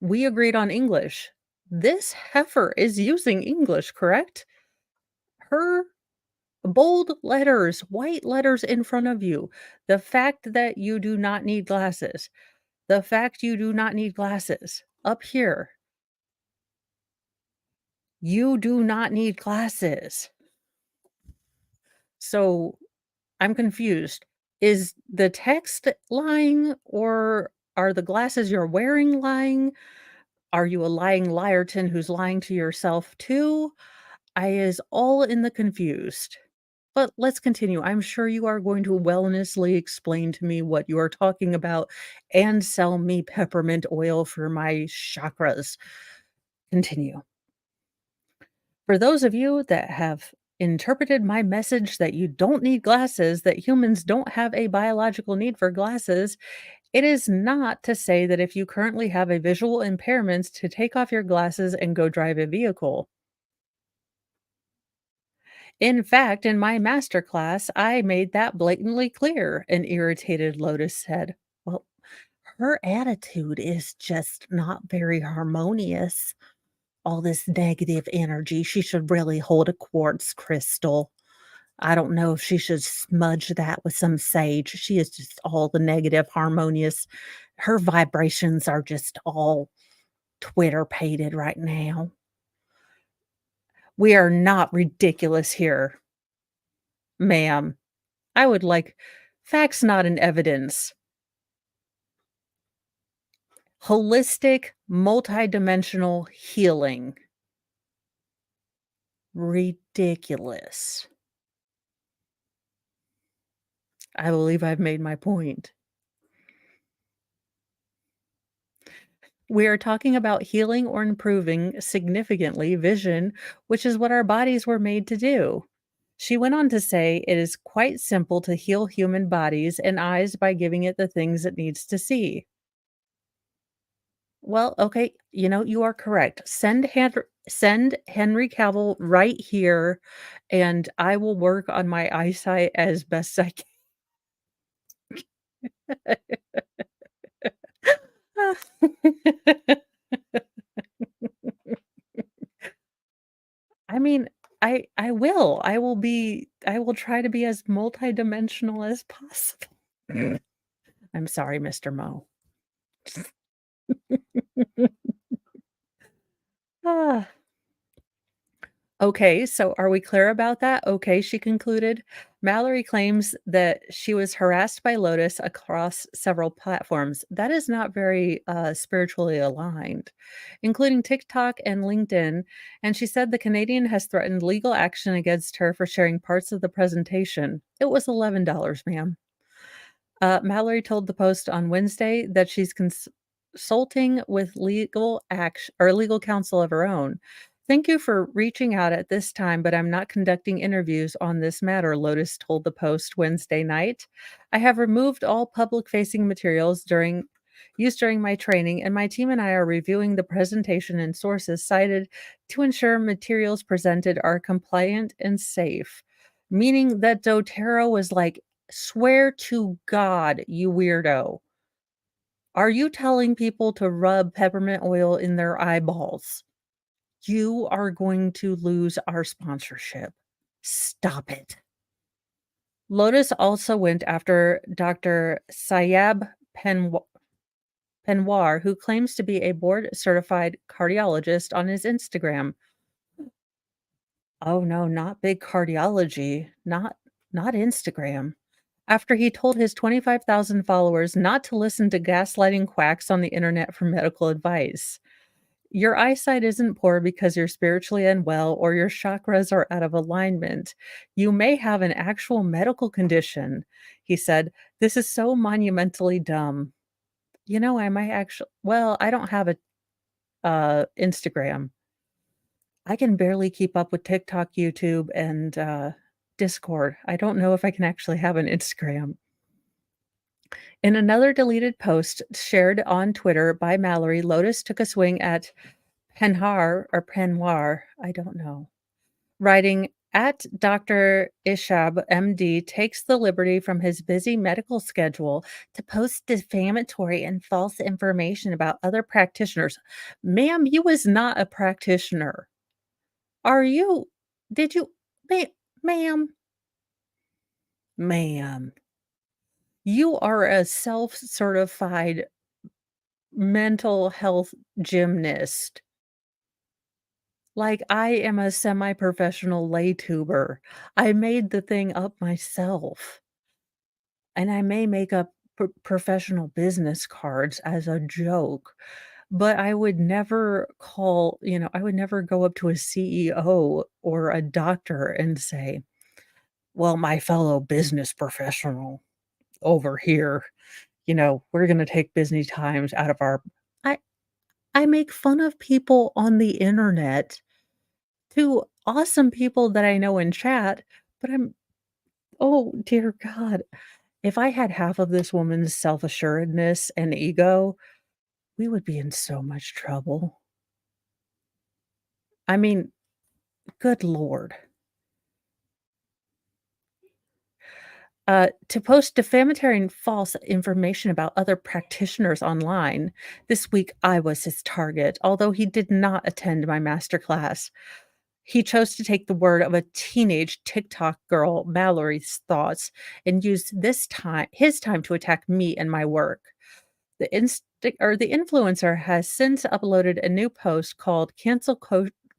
We agreed on English. This heifer is using English, correct? Her bold letters, white letters in front of you. The fact that you do not need glasses. The fact you do not need glasses. Up here. You do not need glasses. So I'm confused. Is the text lying or are the glasses you're wearing lying? Are you a lying liarton who's lying to yourself too? I is all in the confused. But let's continue. I'm sure you are going to wellnessly explain to me what you are talking about and sell me peppermint oil for my chakras. Continue. For those of you that have interpreted my message that you don't need glasses, that humans don't have a biological need for glasses, it is not to say that if you currently have a visual impairment to take off your glasses and go drive a vehicle. In fact, in my master class, I made that blatantly clear, an irritated Lotus said. Well, her attitude is just not very harmonious. all this negative energy. She should really hold a quartz crystal. I don't know if she should smudge that with some sage. She is just all the negative, harmonious. Her vibrations are just all Twitter pated right now. We are not ridiculous here, ma'am. I would like facts, not in evidence. Holistic, multidimensional healing. Ridiculous. I believe I've made my point. We are talking about healing or improving significantly vision, which is what our bodies were made to do. She went on to say it is quite simple to heal human bodies and eyes by giving it the things it needs to see. Well, okay, you are correct. Send Henry Cavill right here, and I will work on my eyesight as best I can. I mean, I will. I will try to be as multidimensional as possible. I'm sorry, Mr. Mo. Ah. Okay, so are we clear about that? Okay, she concluded. Mallory claims that she was harassed by Lotus across several platforms. That is not very spiritually aligned, including TikTok and LinkedIn. And she said the Canadian has threatened legal action against her for sharing parts of the presentation. It was $11, ma'am. Mallory told the Post on Wednesday that she's consulting with legal action or legal counsel of her own. Thank you for reaching out at this time, but I'm not conducting interviews on this matter, Lotus told the Post Wednesday night. I have removed all public facing materials used during my training, and my team and I are reviewing the presentation and sources cited to ensure materials presented are compliant and safe. Meaning that doTERRA was like, swear to God, you weirdo. Are you telling people to rub peppermint oil in their eyeballs? You are going to lose our sponsorship. Stop it. Lotus also went after Dr. Sayab Penwar, who claims to be a board certified cardiologist on his Instagram. Oh no, not big cardiology, not Instagram. After he told his 25,000 followers not to listen to gaslighting quacks on the internet for medical advice. Your eyesight isn't poor because you're spiritually unwell or your chakras are out of alignment. You may have an actual medical condition, he said. This is so monumentally dumb. I might actually, well, I don't have a Instagram. I can barely keep up with TikTok, YouTube, and Discord. I don't know if I can actually have an Instagram. In another deleted post shared on Twitter by Mallory, Lotus took a swing at Penwar, I don't know, writing, at Dr. Ishab, MD, takes the liberty from his busy medical schedule to post defamatory and false information about other practitioners. Ma'am, you was not a practitioner. Are you? Did you? Ma- ma'am, ma'am, you are a self certified mental health gymnast. Like, I am a semi-professional lay tuber. I made the thing up myself, and I may make up professional business cards as a joke, but I would never I would never go up to a CEO or a doctor and say, "Well, my fellow business professional over here, we're gonna take busy times out of our." I I make fun of people on the internet, to awesome people that I know in chat, but oh, dear God. If I had half of this woman's self-assuredness and ego, we would be in so much trouble. I mean, good lord. To post defamatory and false information about other practitioners online. This week, I was his target, although he did not attend my masterclass. He chose to take the word of a teenage TikTok girl, Mallory's thoughts, and use his time to attack me and my work. The influencer has since uploaded a new post called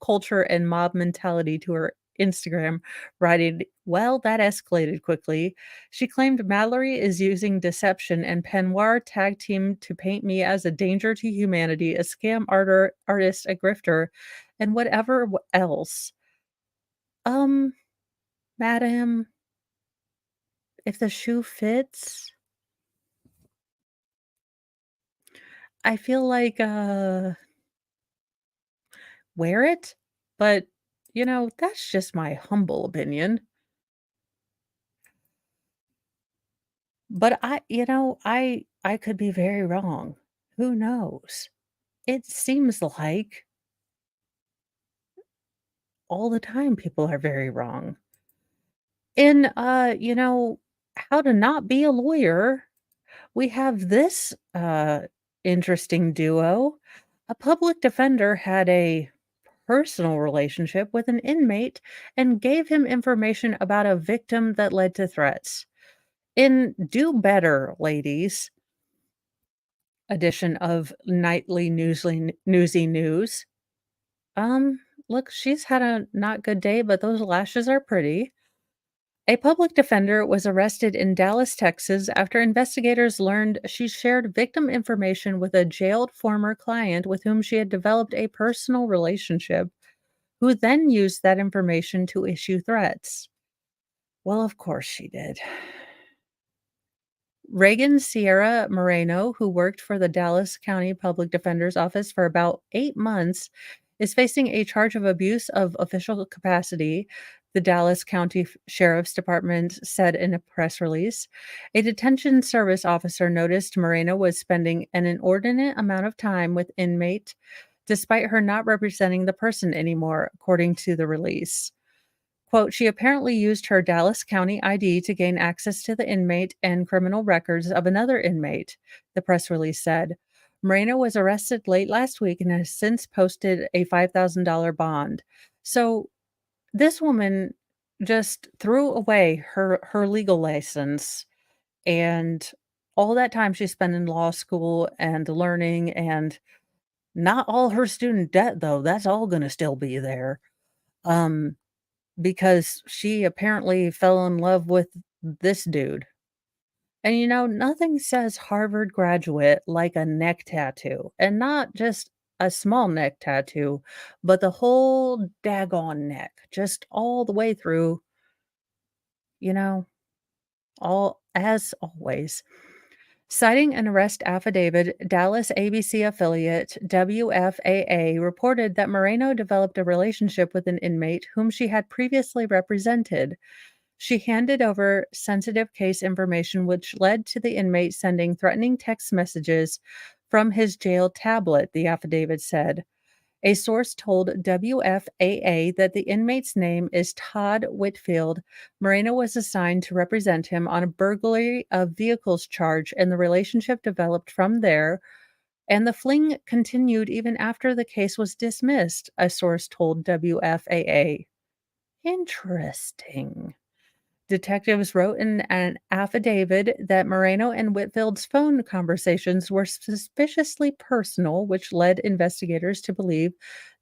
Culture and Mob Mentality to her Instagram, writing, "Well, that escalated quickly." She claimed Mallory is using deception and Penwar tag team to paint me as a danger to humanity, a scam artist, a grifter, and whatever else. Um, Madam, if the shoe fits, I feel like, wear it, but, that's just my humble opinion. But I could be very wrong. Who knows? It seems like all the time people are very wrong. In, How to Not Be a Lawyer, we have this, interesting duo. A public defender had a personal relationship with an inmate and gave him information about a victim that led to threats. In Do Better, Ladies edition of Newsy News, um, look, she's had a not good day, but those lashes are pretty. A public defender was arrested in Dallas, Texas, after investigators learned she shared victim information with a jailed former client with whom she had developed a personal relationship, who then used that information to issue threats. Well, of course she did. Reagan Sierra Moreno, who worked for the Dallas County Public Defender's Office for about 8 months, is facing a charge of abuse of official capacity, the Dallas County Sheriff's Department said in a press release. A detention service officer noticed Moreno was spending an inordinate amount of time with inmate despite her not representing the person anymore, according to the release. Quote, she apparently used her Dallas County ID to gain access to the inmate and criminal records of another inmate, the press release said. Moreno was arrested late last week and has since posted a $5,000 bond. So this woman just threw away her legal license and all that time she spent in law school and learning, and not all her student debt though. That's all going to still be there. Um because she apparently fell in love with this dude. And nothing says Harvard graduate like a neck tattoo, and not just a small neck tattoo, but the whole daggone neck, just all the way through, you know, all as always. Citing an arrest affidavit, Dallas ABC affiliate WFAA reported that Moreno developed a relationship with an inmate whom she had previously represented. She handed over sensitive case information, which led to the inmate sending threatening text messages from his jail tablet, the affidavit said. A source told WFAA that the inmate's name is Todd Whitfield. Moreno was assigned to represent him on a burglary of vehicles charge, and the relationship developed from there. And the fling continued even after the case was dismissed, a source told WFAA. Interesting. Detectives wrote in an affidavit that Moreno and Whitfield's phone conversations were suspiciously personal, which led investigators to believe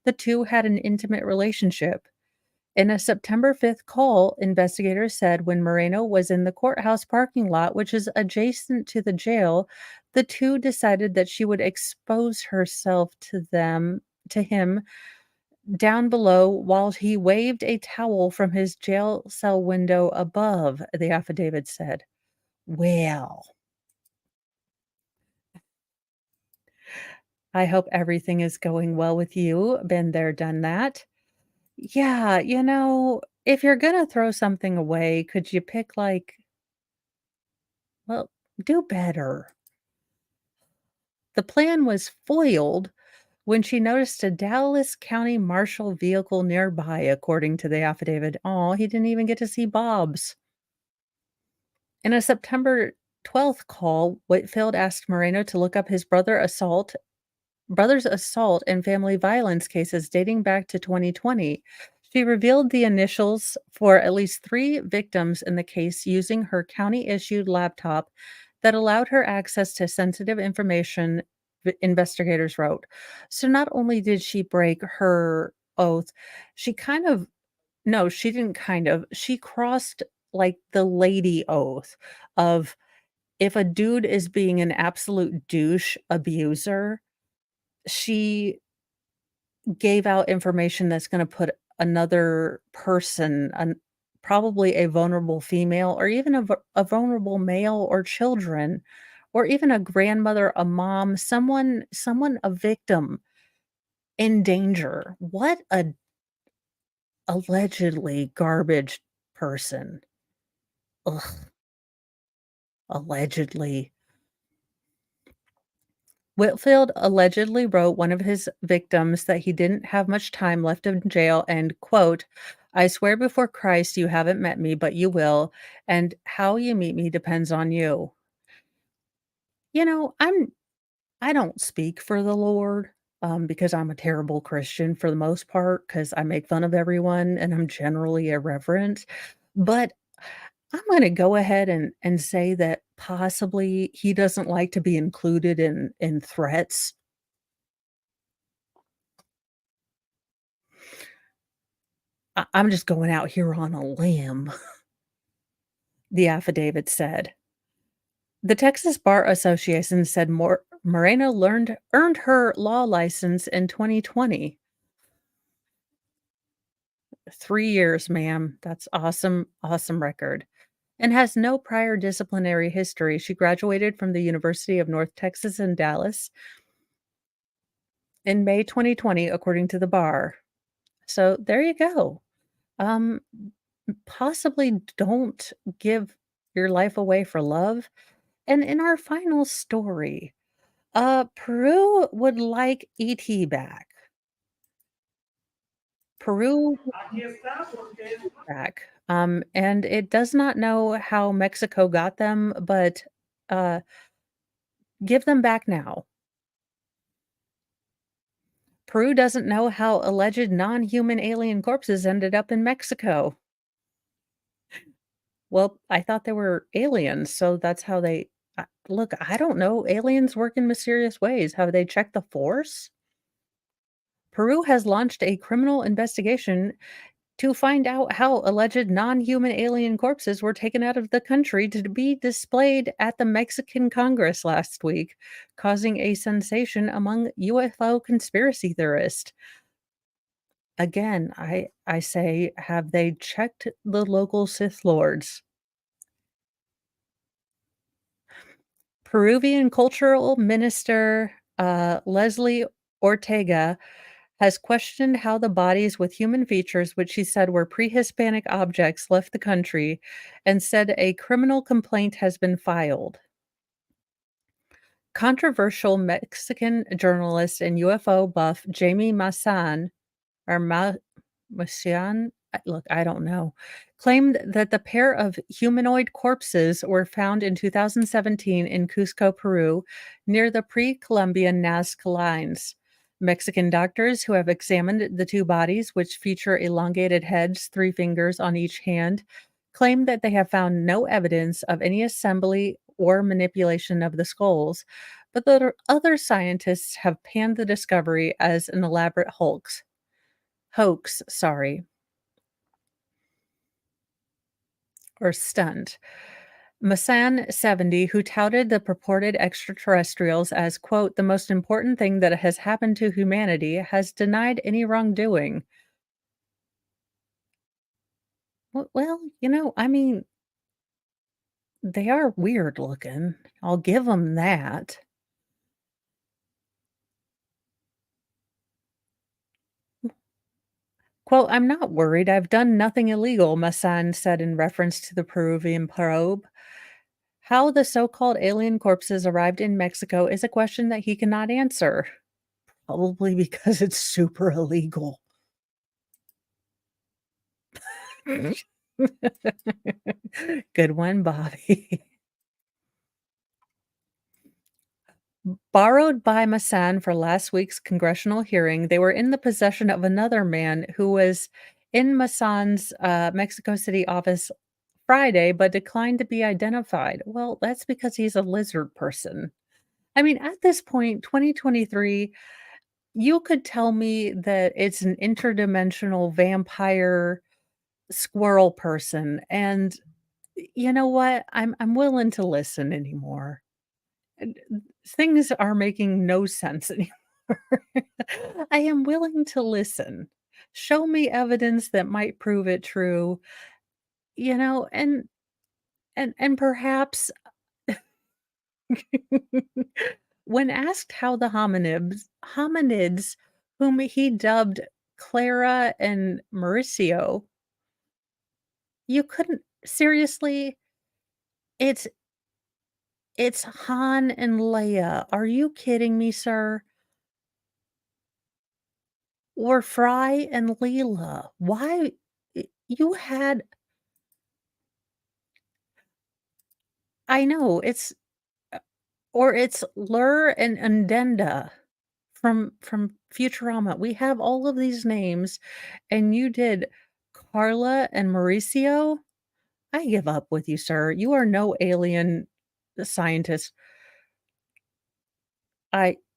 the two had an intimate relationship. In a September 5th call, investigators said when Moreno was in the courthouse parking lot, which is adjacent to the jail, the two decided that she would expose herself to him down below while he waved a towel from his jail cell window above, the affidavit said. Well, I hope everything is going well with you. Been there, done that. Yeah, if you're gonna throw something away, could you pick well, do better. The plan was foiled when she noticed a Dallas County Marshal vehicle nearby, according to the affidavit. Oh, he didn't even get to see Bob's. In a September 12th call, Whitfield asked Moreno to look up his brother's assault and family violence cases dating back to 2020. She revealed the initials for at least 3 victims in the case using her county-issued laptop that allowed her access to sensitive information, investigators wrote. So not only did she break her oath, she kind of no, she didn't kind of, she crossed, like, the lady oath of if a dude is being an absolute douche abuser, she gave out information that's gonna put another person, probably a vulnerable female or even a vulnerable male or children, or even a grandmother, a mom, someone a victim in danger. What a allegedly garbage person. Ugh, allegedly. Whitfield allegedly wrote one of his victims that he didn't have much time left in jail and, quote, "I swear before Christ you haven't met me, but you will, and how you meet me depends on you." You know, I don't speak for the Lord, because I'm a terrible Christian for the most part, because I make fun of everyone and I'm generally irreverent. But I'm gonna go ahead and say that possibly he doesn't like to be included in threats. I'm just going out here on a limb, the affidavit said. The Texas Bar Association said Moreno earned her law license in 2020. 3 years, ma'am. That's awesome, awesome record. And has no prior disciplinary history. She graduated from the University of North Texas in Dallas in May 2020, according to the bar. So there you go. Um, Possibly don't give your life away for love. And in our final story, Peru would like ET back. Peru back. And it does not know how Mexico got them, but uh, give them back now. Peru doesn't know how alleged non-human alien corpses ended up in Mexico. Well, I thought they were aliens, so that's how they look, I don't know, aliens work in mysterious ways. Have they checked the force? Peru has launched a criminal investigation to find out how alleged non-human alien corpses were taken out of the country to be displayed at the Mexican Congress last week, causing a sensation among UFO conspiracy theorists. Again, I say, have they checked the local Sith lords? Peruvian cultural minister, Leslie Ortega has questioned how the bodies with human features, which she said were pre-Hispanic objects, left the country and said a criminal complaint has been filed. Controversial Mexican journalist and UFO buff Jamie Maussan or Maussan, look, I don't know, claimed that the pair of humanoid corpses were found in 2017 in Cusco, Peru, near the pre-Columbian Nazca lines. Mexican doctors who have examined the 2 bodies, which feature elongated heads, 3 fingers on each hand, claim that they have found no evidence of any assembly or manipulation of the skulls, but the other scientists have panned the discovery as an elaborate hoax, sorry, or stunt. Masan 70, who touted the purported extraterrestrials as, quote, the most important thing that has happened to humanity, has denied any wrongdoing. Well, I mean, they are weird looking. I'll give them that. Quote, I'm not worried. I've done nothing illegal, Masan said in reference to the Peruvian probe. How the so called alien corpses arrived in Mexico is a question that he cannot answer. Probably because it's super illegal. Good one, Bobby. Borrowed by Masan for last week's congressional hearing, they were in the possession of another man who was in Masan's Mexico City office Friday, but declined to be identified. Well, that's because he's a lizard person. I mean, at this point, 2023, you could tell me that it's an interdimensional vampire squirrel person, and you know what? I'm willing to listen anymore. Things are making no sense anymore. I am willing to listen. Show me evidence that might prove it true, and perhaps when asked how the hominids whom he dubbed Clara and Mauricio, you couldn't seriously, it's it's Han and Leia. Are you kidding me, sir? Or Fry and Leela. Why you had I know, uh, or it's Lur and Undenda from Futurama. We have all of these names, and you did Carla and Mauricio? I give up with you, sir. You are no alien scientist.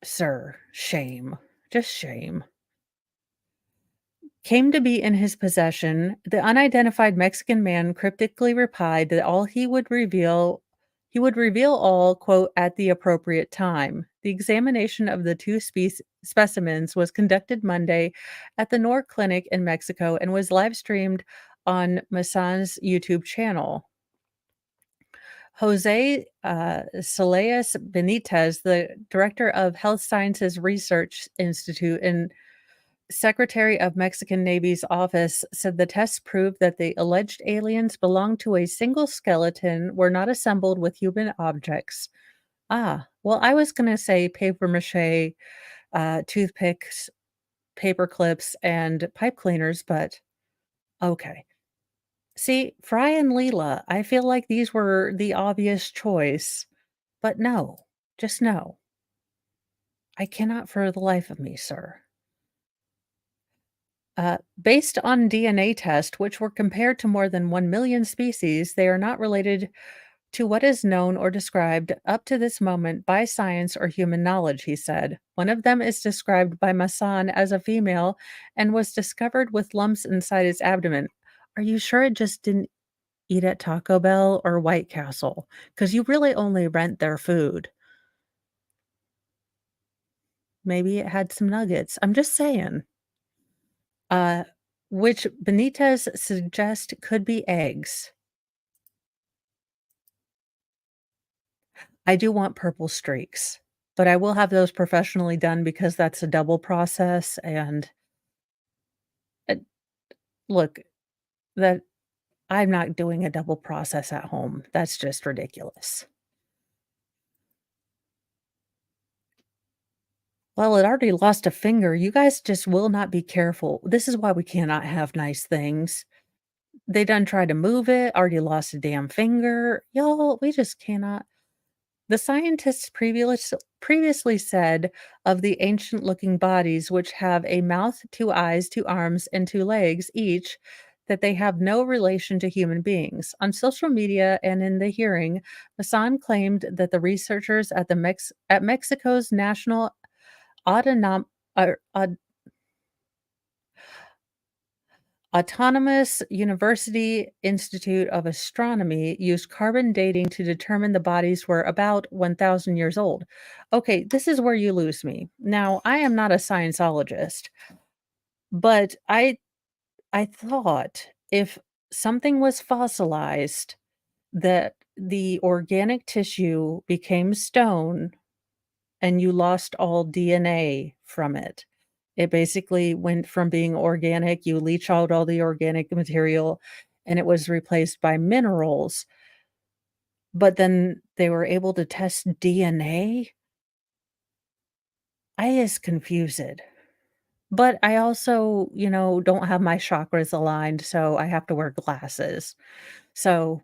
Sir, shame. Just shame. Came to be in his possession, the unidentified Mexican man cryptically replied that he would reveal all, quote, "at the appropriate time." The examination of the two specimens was conducted Monday at the Nor Clinic in Mexico and was live streamed on Masan's YouTube channel. Jose Saleas Benitez, the director of Health Sciences Research Institute and Secretary of Mexican Navy's office, said the tests proved that the alleged aliens belonged to a single skeleton, were not assembled with human objects. Ah, well, I was going to say paper mache, toothpicks, paper clips, and pipe cleaners, but okay. See, Fry and Leela, I feel like these were the obvious choice, but no, just no. I cannot for the life of me, sir. Based on DNA tests, which were compared to more than 1 million species, they are not related to what is known or described up to this moment by science or human knowledge, he said. One of them is described by Masson as a female and was discovered with lumps inside its abdomen. Are you sure it just didn't eat at Taco Bell or White Castle? Because you really only rent their food. Maybe it had some nuggets. I'm just saying. Uh, which Benitez suggests could be eggs. I do want purple streaks, but I will have those professionally done because that's a double process, and, uh, look, that I'm not doing a double process at home. That's just ridiculous. Well, it already lost a finger. You guys just will not be careful. This is why we cannot have nice things. They done tried to move it, already lost a damn finger. Y'all, we just cannot. The scientists previously said of the ancient looking bodies, which have a mouth, two eyes, two arms, and two legs each, that they have no relation to human beings. On social media and in the hearing, Masson claimed that the researchers at at Mexico's National Autonom- uh, Aut- Autonomous University Institute of Astronomy used carbon dating to determine the bodies were about 1,000 years old. Okay, this is where you lose me. Now, I am not a scienceologist, but I thought if something was fossilized, that the organic tissue became stone and you lost all DNA from it. It basically went from being organic, you leach out all the organic material, and it was replaced by minerals, but then they were able to test DNA? I is confused. But I also, don't have my chakras aligned, so I have to wear glasses. So,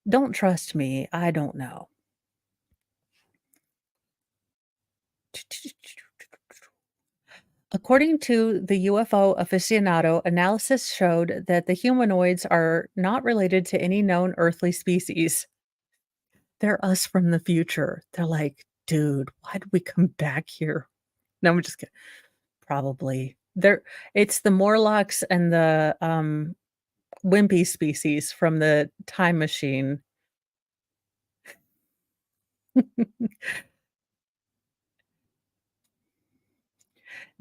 don't trust me, I don't know. According to the UFO aficionado, analysis showed that the humanoids are not related to any known earthly species. They're us from the future. They're like, dude, why did we come back here? No, I'm just kidding. Probably. It's the Morlocks and the wimpy species from the time machine.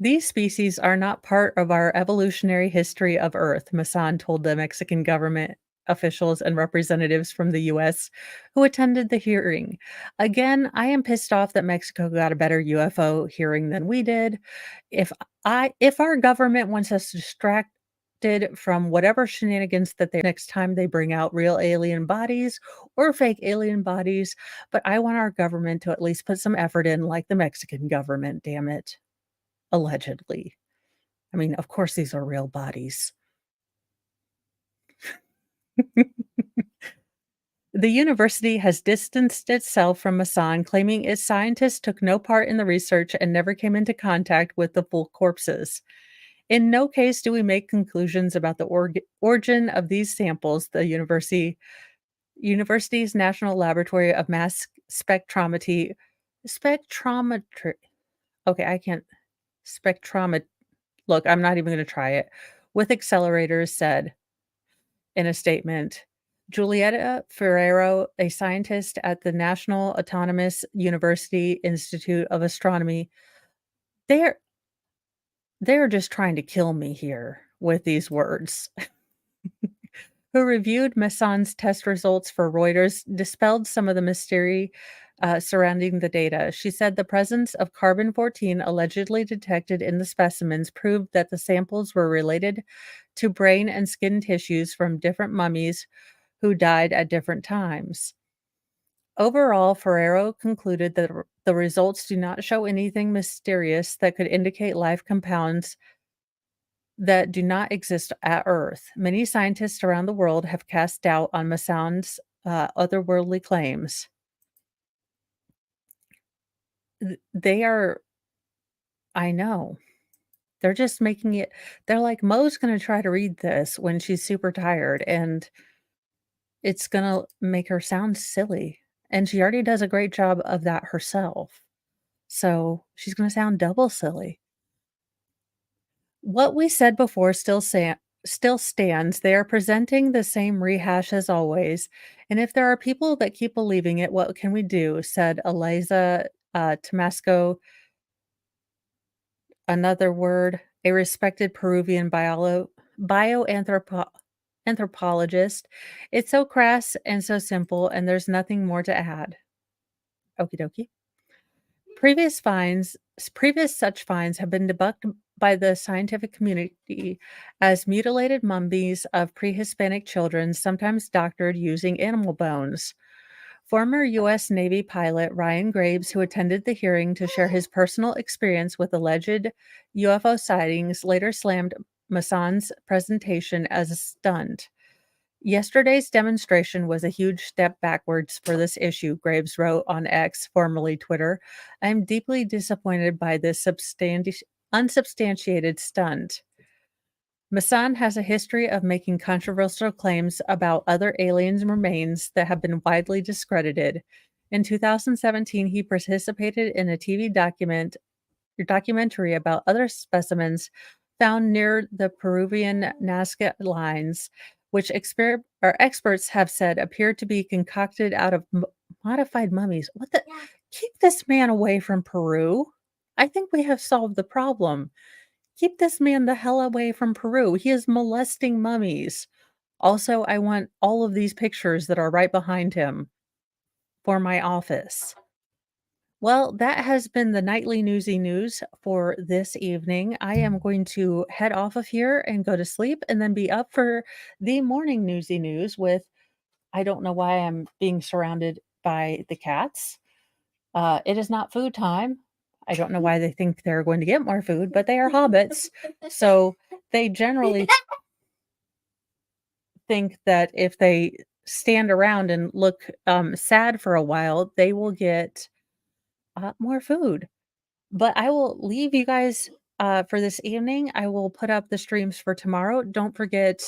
These species are not part of our evolutionary history of Earth, Masan told the Mexican government officials and representatives from the US who attended the hearing. Again, I am pissed off that Mexico got a better UFO hearing than we did. If our government wants us distracted from whatever shenanigans that they next time they bring out real alien bodies or fake alien bodies, but I want our government to at least put some effort in like the Mexican government, damn it. Allegedly. I mean, of course, these are real bodies. The university has distanced itself from Masan, claiming its scientists took no part in the research and never came into contact with the full corpses. In no case do we make conclusions about the origin of these samples, the university's National Laboratory of Mass Spectrometry. Okay, I can't spectromet. Look, I'm not even going to try it. With accelerators said in a statement. Julieta Ferrero, a scientist at the National Autonomous University Institute of Astronomy, they're they're just trying to kill me here with these words. Who reviewed Mason's test results for Reuters, dispelled some of the mystery surrounding the data. She said the presence of carbon 14 allegedly detected in the specimens proved that the samples were related to brain and skin tissues from different mummies who died at different times. Overall, Ferrero concluded that the results do not show anything mysterious that could indicate life compounds that do not exist at Earth. Many scientists around the world have cast doubt on Massoud's otherworldly claims. They are, I know, they're just making it, they're like, Mo's going to try to read this when she's super tired, and it's going to make her sound silly. And she already does a great job of that herself. So she's going to sound double silly. What we said before still stands. They are presenting the same rehash as always. And if there are people that keep believing it, what can we do? Said Eliza Tomasco, another word, a respected Peruvian bioanthropologist. It's so crass and so simple, and there's nothing more to add. Okie dokie. Previous such finds have been debunked by the scientific community as mutilated mummies of pre-Hispanic children, sometimes doctored using animal bones. Former U.S. Navy pilot Ryan Graves, who attended the hearing to share his personal experience with alleged UFO sightings, later slammed Mason's presentation as a stunt. Yesterday's demonstration was a huge step backwards for this issue, Graves wrote on X, formerly Twitter. I am deeply disappointed by this unsubstantiated stunt. Masan has a history of making controversial claims about other aliens' remains that have been widely discredited. In 2017, he participated in a TV documentary about other specimens found near the Peruvian Nazca lines, which experts have said appear to be concocted out of modified mummies. What the? Yeah. Keep this man away from Peru. I think we have solved the problem. Keep this man the hell away from Peru. He is molesting mummies. Also, I want all of these pictures that are right behind him for my office. Well, that has been the nightly Newsy News for this evening. I am going to head off of here and go to sleep and then be up for the morning Newsy News with, I don't know why I'm being surrounded by the cats. It is not food time. I don't know why they think they're going to get more food, but they are hobbits. So they generally think that if they stand around and look sad for a while, they will get more food. But I will leave you guys for this evening. I will put up the streams for tomorrow. Don't forget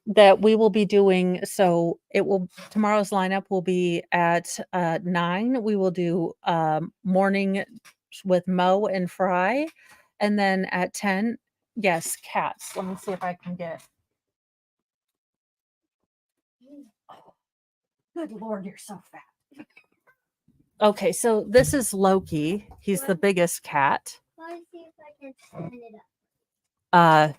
that we will be doing so it will tomorrow's lineup will be at 9. We will do morning with Mo and Fry, and then at 10, yes, cats. Let me see if I can get. Good Lord, you're so fat. Okay, so this is Loki. He's the biggest cat. Let me see if I can stand it up. Uh,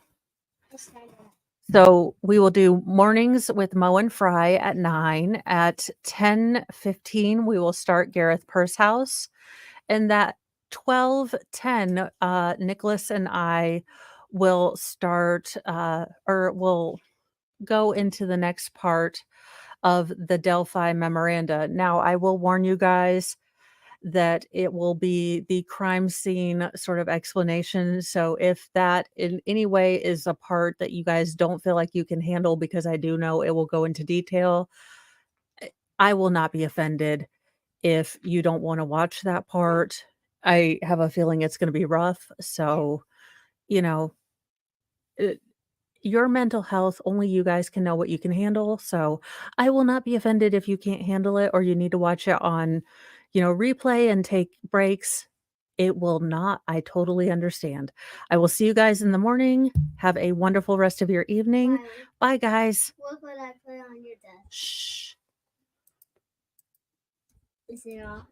I'll stand it up. so we will do mornings with Mo and Fry at 9. At 10:15, we will start Gareth Purse House. And that 12:10, Nicholas and I will start or will go into the next part of the Delphi memoranda. Now, I will warn you guys that it will be the crime scene sort of explanation. So if that in any way is a part that you guys don't feel like you can handle, because I do know it will go into detail, I will not be offended if you don't want to watch that part. I have a feeling it's going to be rough. So, you know, it, your mental health, only you guys can know what you can handle. So I will not be offended if you can't handle it or you need to watch it on, replay and take breaks. It will not. I totally understand. I will see you guys in the morning. Have a wonderful rest of your evening. Bye, guys. Look what I put on your desk. Shh. Is it off?